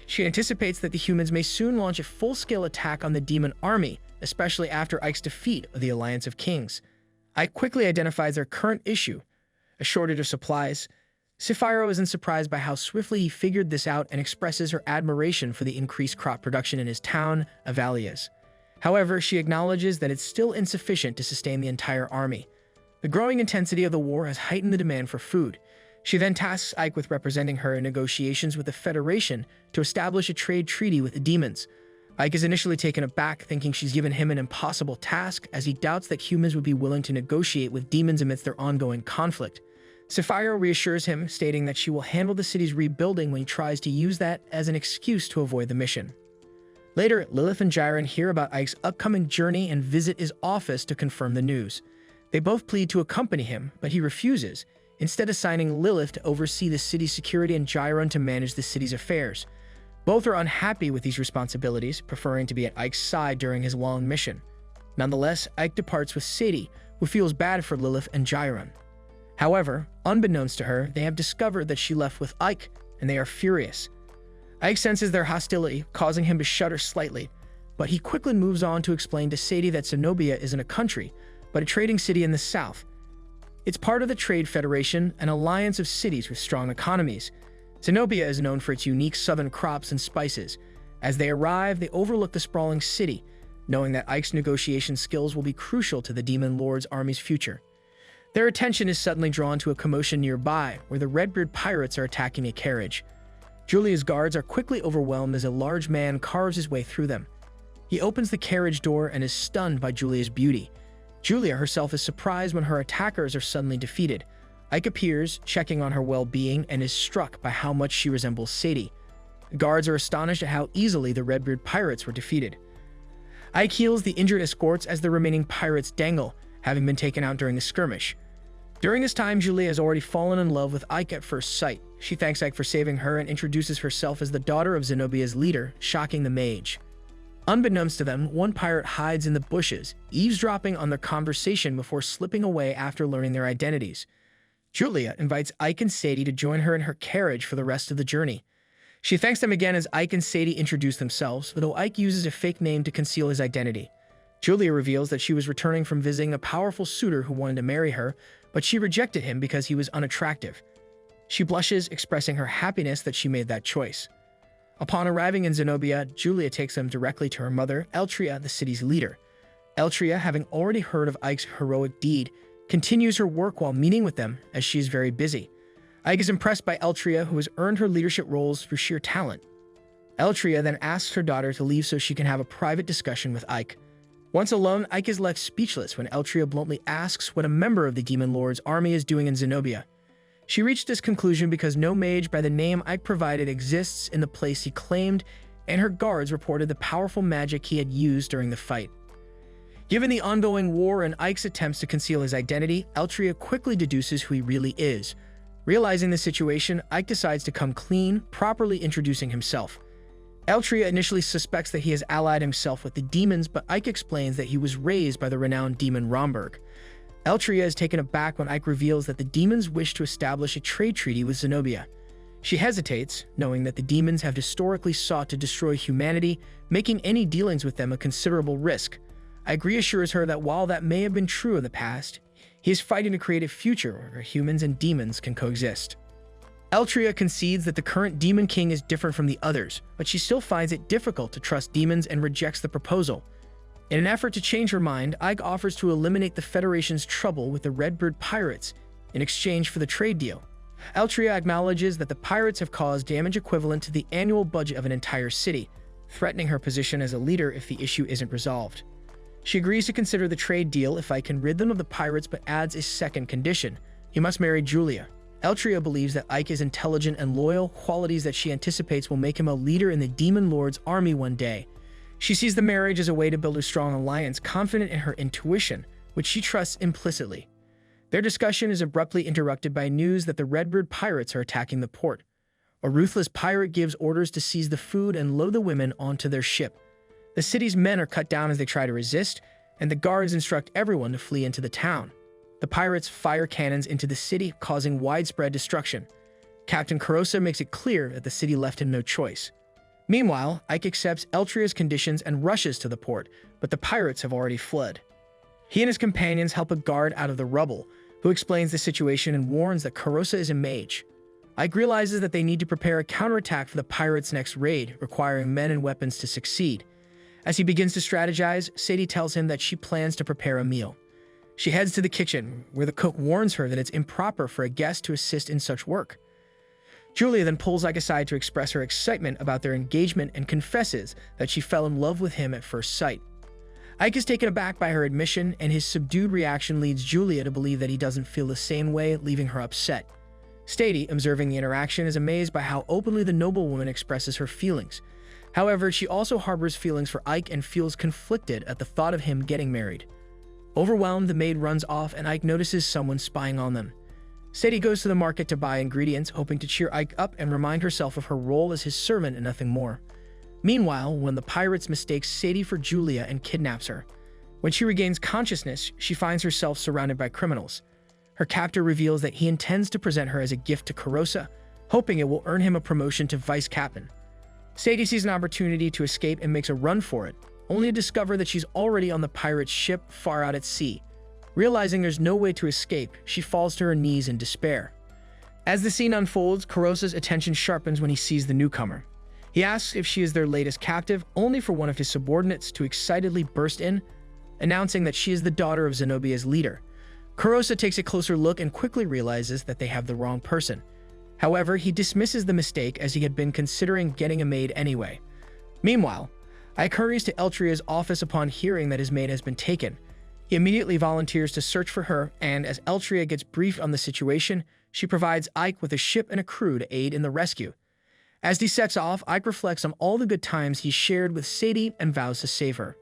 S1: She anticipates that the humans may soon launch a full-scale attack on the demon army, especially after Ike's defeat of the Alliance of Kings. Ike quickly identifies their current issue, a shortage of supplies. Sapphira isn't surprised by how swiftly he figured this out and expresses her admiration for the increased crop production in his town, Avalius. However, she acknowledges that it's still insufficient to sustain the entire army. The growing intensity of the war has heightened the demand for food. She then tasks Ike with representing her in negotiations with the Federation to establish a trade treaty with the demons. Ike is initially taken aback, thinking she's given him an impossible task, as he doubts that humans would be willing to negotiate with demons amidst their ongoing conflict. Sapphira reassures him, stating that she will handle the city's rebuilding when he tries to use that as an excuse to avoid the mission. Later, Lilith and Gyron hear about Ike's upcoming journey and visit his office to confirm the news. They both plead to accompany him, but he refuses, instead assigning Lilith to oversee the city's security and Gyron to manage the city's affairs. Both are unhappy with these responsibilities, preferring to be at Ike's side during his long mission. Nonetheless, Ike departs with Sadie, who feels bad for Lilith and Gyron. However, unbeknownst to her, they have discovered that she left with Ike, and they are furious. Ike senses their hostility, causing him to shudder slightly, but he quickly moves on to explain to Sadie that Zenobia isn't a country, but a trading city in the south. It's part of the Trade Federation, an alliance of cities with strong economies. Zenobia is known for its unique southern crops and spices. As they arrive, they overlook the sprawling city. knowing that Ike's negotiation skills will be crucial to the Demon Lord's army's future. Their attention is suddenly drawn to a commotion nearby, where the Redbeard pirates are attacking a carriage. Julia's guards are quickly overwhelmed as a large man carves his way through them. He opens the carriage door and is stunned by Julia's beauty. Julia herself is surprised when her attackers are suddenly defeated. Ike appears, checking on her well-being, and is struck by how much she resembles Sadie. The guards are astonished at how easily the Redbeard pirates were defeated. Ike heals the injured escorts as the remaining pirates dangle, having been taken out during the skirmish. During this time, Julia has already fallen in love with Ike at first sight. She thanks Ike for saving her and introduces herself as the daughter of Zenobia's leader, shocking the mage. Unbeknownst to them, one pirate hides in the bushes, eavesdropping on their conversation before slipping away after learning their identities. Julia invites Ike and Sadie to join her in her carriage for the rest of the journey. She thanks them again as Ike and Sadie introduce themselves, though Ike uses a fake name to conceal his identity. Julia reveals that she was returning from visiting a powerful suitor who wanted to marry her, but she rejected him because he was unattractive. She blushes, expressing her happiness that she made that choice. Upon arriving in Zenobia, Julia takes them directly to her mother, Eltria, the city's leader. Eltria, having already heard of Ike's heroic deed, continues her work while meeting with them, as she is very busy. Ike is impressed by Eltria, who has earned her leadership roles through sheer talent. Eltria then asks her daughter to leave so she can have a private discussion with Ike. Once alone, Ike is left speechless when Eltria bluntly asks what a member of the Demon Lord's army is doing in Zenobia. She reached this conclusion because no mage by the name Ike provided exists in the place he claimed, and her guards reported the powerful magic he had used during the fight. Given the ongoing war and Ike's attempts to conceal his identity, Eltria quickly deduces who he really is. Realizing the situation, Ike decides to come clean, properly introducing himself. Eltria initially suspects that he has allied himself with the demons, but Ike explains that he was raised by the renowned demon Romberg. Eltria is taken aback when Ike reveals that the demons wish to establish a trade treaty with Zenobia. She hesitates, knowing that the demons have historically sought to destroy humanity, making any dealings with them a considerable risk. Ike reassures her that while that may have been true in the past, he is fighting to create a future where humans and demons can coexist. Eltria concedes that the current Demon King is different from the others, but she still finds it difficult to trust demons and rejects the proposal. In an effort to change her mind, Ike offers to eliminate the Federation's trouble with the Redbeard pirates in exchange for the trade deal. Eltria acknowledges that the pirates have caused damage equivalent to the annual budget of an entire city, threatening her position as a leader if the issue isn't resolved. She agrees to consider the trade deal if Ike can rid them of the pirates, but adds a second condition: he must marry Julia. Eltria believes that Ike is intelligent and loyal, qualities that she anticipates will make him a leader in the Demon Lord's army one day. She sees the marriage as a way to build a strong alliance, confident in her intuition, which she trusts implicitly. Their discussion is abruptly interrupted by news that the Redbeard pirates are attacking the port. A ruthless pirate gives orders to seize the food and load the women onto their ship. The city's men are cut down as they try to resist, and the guards instruct everyone to flee into the town. The pirates fire cannons into the city, causing widespread destruction. Captain Carosa makes it clear that the city left him no choice. Meanwhile, Ike accepts Eltria's conditions and rushes to the port, but the pirates have already fled. He and his companions help a guard out of the rubble, who explains the situation and warns that Carosa is a mage. Ike realizes that they need to prepare a counterattack for the pirates' next raid, requiring men and weapons to succeed. As he begins to strategize, Sadie tells him that she plans to prepare a meal. She heads to the kitchen, where the cook warns her that it's improper for a guest to assist in such work. Julia then pulls Ike aside to express her excitement about their engagement and confesses that she fell in love with him at first sight. Ike is taken aback by her admission, and his subdued reaction leads Julia to believe that he doesn't feel the same way, leaving her upset. Sadie, observing the interaction, is amazed by how openly the noblewoman expresses her feelings. However, she also harbors feelings for Ike and feels conflicted at the thought of him getting married. Overwhelmed, the maid runs off, and Ike notices someone spying on them. Sadie goes to the market to buy ingredients, hoping to cheer Ike up and remind herself of her role as his servant and nothing more. Meanwhile, one of the pirates mistakes Sadie for Julia and kidnaps her. When she regains consciousness, she finds herself surrounded by criminals. Her captor reveals that he intends to present her as a gift to Carosa, hoping it will earn him a promotion to vice captain. Sadie sees an opportunity to escape and makes a run for it, only to discover that she's already on the pirate's ship far out at sea. Realizing there's no way to escape, she falls to her knees in despair. As the scene unfolds, Carosa's attention sharpens when he sees the newcomer. He asks if she is their latest captive, only for one of his subordinates to excitedly burst in, announcing that she is the daughter of Zenobia's leader. Kurosa takes a closer look and quickly realizes that they have the wrong person. However, he dismisses the mistake as he had been considering getting a maid anyway. Meanwhile, Ike hurries to Eltria's office upon hearing that his maid has been taken. He immediately volunteers to search for her, and as Eltria gets briefed on the situation, she provides Ike with a ship and a crew to aid in the rescue. As he sets off, Ike reflects on all the good times he shared with Sadie and vows to save her.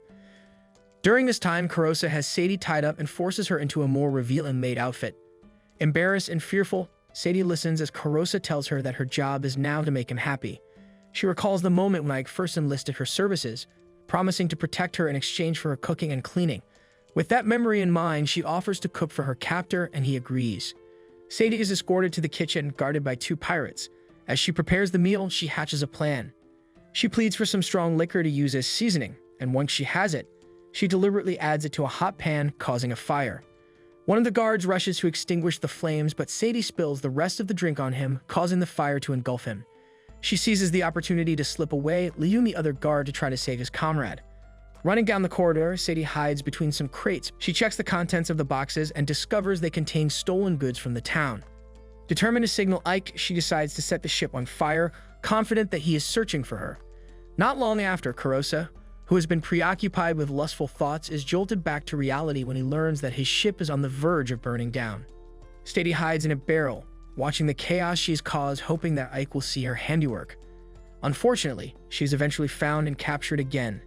S1: During this time, Kurosa has Sadie tied up and forces her into a more revealing maid outfit. Embarrassed and fearful, Sadie listens as Kurosa tells her that her job is now to make him happy. She recalls the moment when Ike first enlisted her services, promising to protect her in exchange for her cooking and cleaning. With that memory in mind, she offers to cook for her captor, and he agrees. Sadie is escorted to the kitchen, guarded by 2 pirates. As she prepares the meal, she hatches a plan. She pleads for some strong liquor to use as seasoning, and once she has it, she deliberately adds it to a hot pan, causing a fire. One of the guards rushes to extinguish the flames, but Sadie spills the rest of the drink on him, causing the fire to engulf him. She seizes the opportunity to slip away, leaving the other guard to try to save his comrade. Running down the corridor, Sadie hides between some crates. She checks the contents of the boxes and discovers they contain stolen goods from the town. Determined to signal Ike, she decides to set the ship on fire, confident that he is searching for her. Not long after, Kurosa, who has been preoccupied with lustful thoughts, is jolted back to reality when he learns that his ship is on the verge of burning down. Sadie hides in a barrel, watching the chaos she has caused, hoping that Ike will see her handiwork. Unfortunately, she is eventually found and captured again.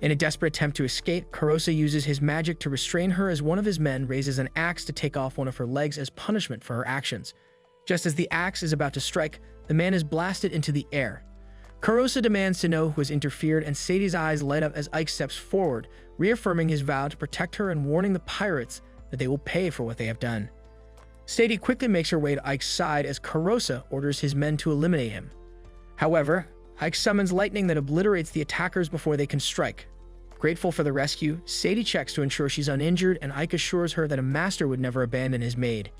S1: In a desperate attempt to escape, Kurosa uses his magic to restrain her as one of his men raises an axe to take off one of her legs as punishment for her actions. Just as the axe is about to strike, the man is blasted into the air. Kurosa demands to know who has interfered, and Sadie's eyes light up as Ike steps forward, reaffirming his vow to protect her and warning the pirates that they will pay for what they have done. Sadie quickly makes her way to Ike's side as Kurosa orders his men to eliminate him. However, Ike summons lightning that obliterates the attackers before they can strike. Grateful for the rescue, Sadie checks to ensure she's uninjured, and Ike assures her that a master would never abandon his maid.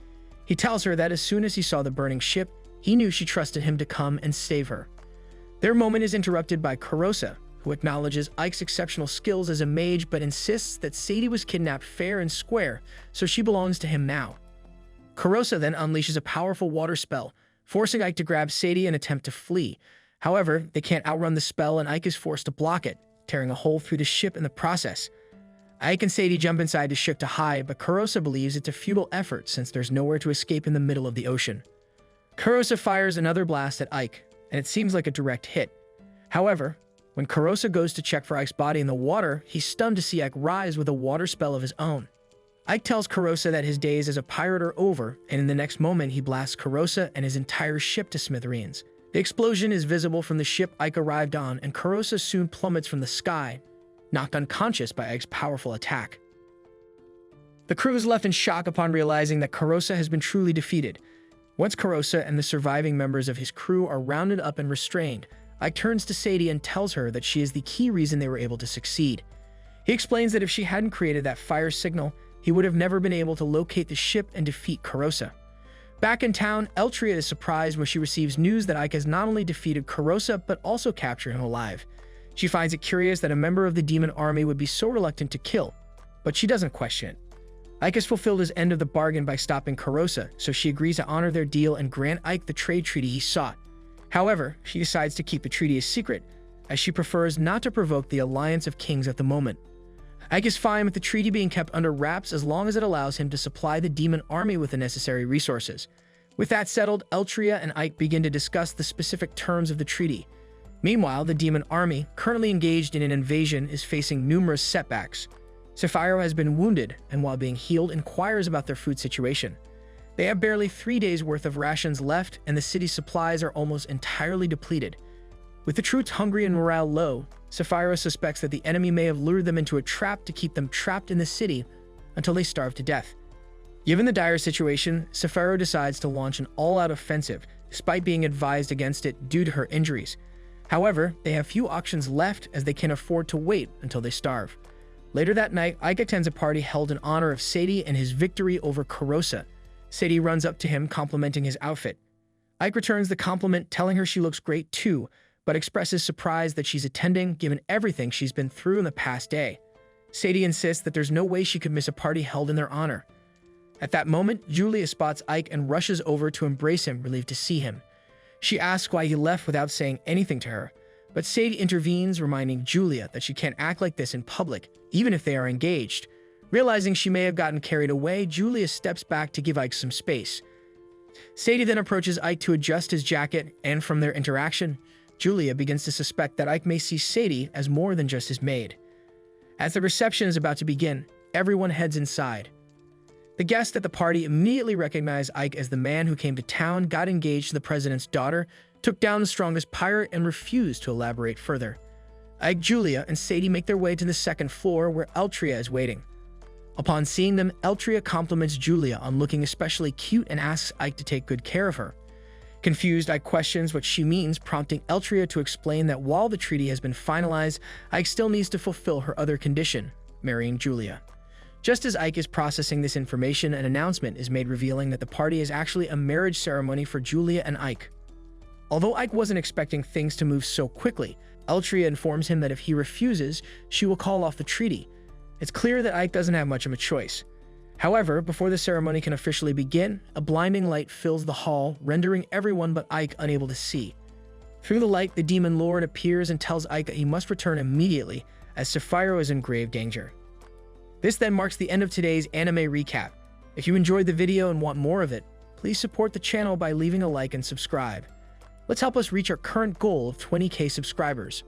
S1: He tells her that as soon as he saw the burning ship, he knew she trusted him to come and save her. Their moment is interrupted by Kurosa, who acknowledges Ike's exceptional skills as a mage but insists that Sadie was kidnapped fair and square, so she belongs to him now. Kurosa then unleashes a powerful water spell, forcing Ike to grab Sadie and attempt to flee. However, they can't outrun the spell, and Ike is forced to block it, tearing a hole through the ship in the process. Ike and Sadie jump inside the ship to hide, but Kurosa believes it's a futile effort since there's nowhere to escape in the middle of the ocean. Kurosa fires another blast at Ike, and it seems like a direct hit. However, when Kurosa goes to check for Ike's body in the water, he's stunned to see Ike rise with a water spell of his own. Ike tells Kurosa that his days as a pirate are over, and in the next moment he blasts Kurosa and his entire ship to smithereens. The explosion is visible from the ship Ike arrived on, and Kurosa soon plummets from the sky, knocked unconscious by Ike's powerful attack. The crew is left in shock upon realizing that Kurosa has been truly defeated. Once Kurosa and the surviving members of his crew are rounded up and restrained, Ike turns to Sadie and tells her that she is the key reason they were able to succeed. He explains that if she hadn't created that fire signal, he would have never been able to locate the ship and defeat Kurosa. Back in town, Eltria is surprised when she receives news that Ike has not only defeated Kurosa, but also captured him alive. She finds it curious that a member of the demon army would be so reluctant to kill, but she doesn't question it. Ike has fulfilled his end of the bargain by stopping Kurosa, so she agrees to honor their deal and grant Ike the trade treaty he sought. However, she decides to keep the treaty a secret, as she prefers not to provoke the alliance of kings at the moment. Ike is fine with the treaty being kept under wraps as long as it allows him to supply the demon army with the necessary resources. With that settled, Eltria and Ike begin to discuss the specific terms of the treaty. Meanwhile, the demon army, currently engaged in an invasion, is facing numerous setbacks. Sapphiro has been wounded, and while being healed, inquires about their food situation. They have barely 3 days' worth of rations left, and the city's supplies are almost entirely depleted. With the troops hungry and morale low, Sapphiro suspects that the enemy may have lured them into a trap to keep them trapped in the city until they starve to death. Given the dire situation, Sapphiro decides to launch an all-out offensive, despite being advised against it due to her injuries. However, they have few options left as they can't afford to wait until they starve. Later that night, Ike attends a party held in honor of Sadie and his victory over Kurosa. Sadie runs up to him, complimenting his outfit. Ike returns the compliment, telling her she looks great too, but expresses surprise that she's attending given everything she's been through in the past day. Sadie insists that there's no way she could miss a party held in their honor. At that moment, Julia spots Ike and rushes over to embrace him, relieved to see him. She asks why he left without saying anything to her, but Sadie intervenes, reminding Julia that she can't act like this in public, even if they are engaged. Realizing she may have gotten carried away, Julia steps back to give Ike some space. Sadie then approaches Ike to adjust his jacket, and from their interaction, Julia begins to suspect that Ike may see Sadie as more than just his maid. As the reception is about to begin, everyone heads inside. The guests at the party immediately recognize Ike as the man who came to town, got engaged to the president's daughter, took down the strongest pirate, and refused to elaborate further. Ike, Julia, and Sadie make their way to the second floor where Eltria is waiting. Upon seeing them, Eltria compliments Julia on looking especially cute and asks Ike to take good care of her. Confused, Ike questions what she means, prompting Eltria to explain that while the treaty has been finalized, Ike still needs to fulfill her other condition, marrying Julia. Just as Ike is processing this information, an announcement is made revealing that the party is actually a marriage ceremony for Julia and Ike. Although Ike wasn't expecting things to move so quickly, Eltria informs him that if he refuses, she will call off the treaty. It's clear that Ike doesn't have much of a choice. However, before the ceremony can officially begin, a blinding light fills the hall, rendering everyone but Ike unable to see. Through the light, the demon lord appears and tells Ike that he must return immediately, as Sapphiro is in grave danger. This then marks the end of today's anime recap. If you enjoyed the video and want more of it, please support the channel by leaving a like and subscribe. Let's help us reach our current goal of 20,000 subscribers.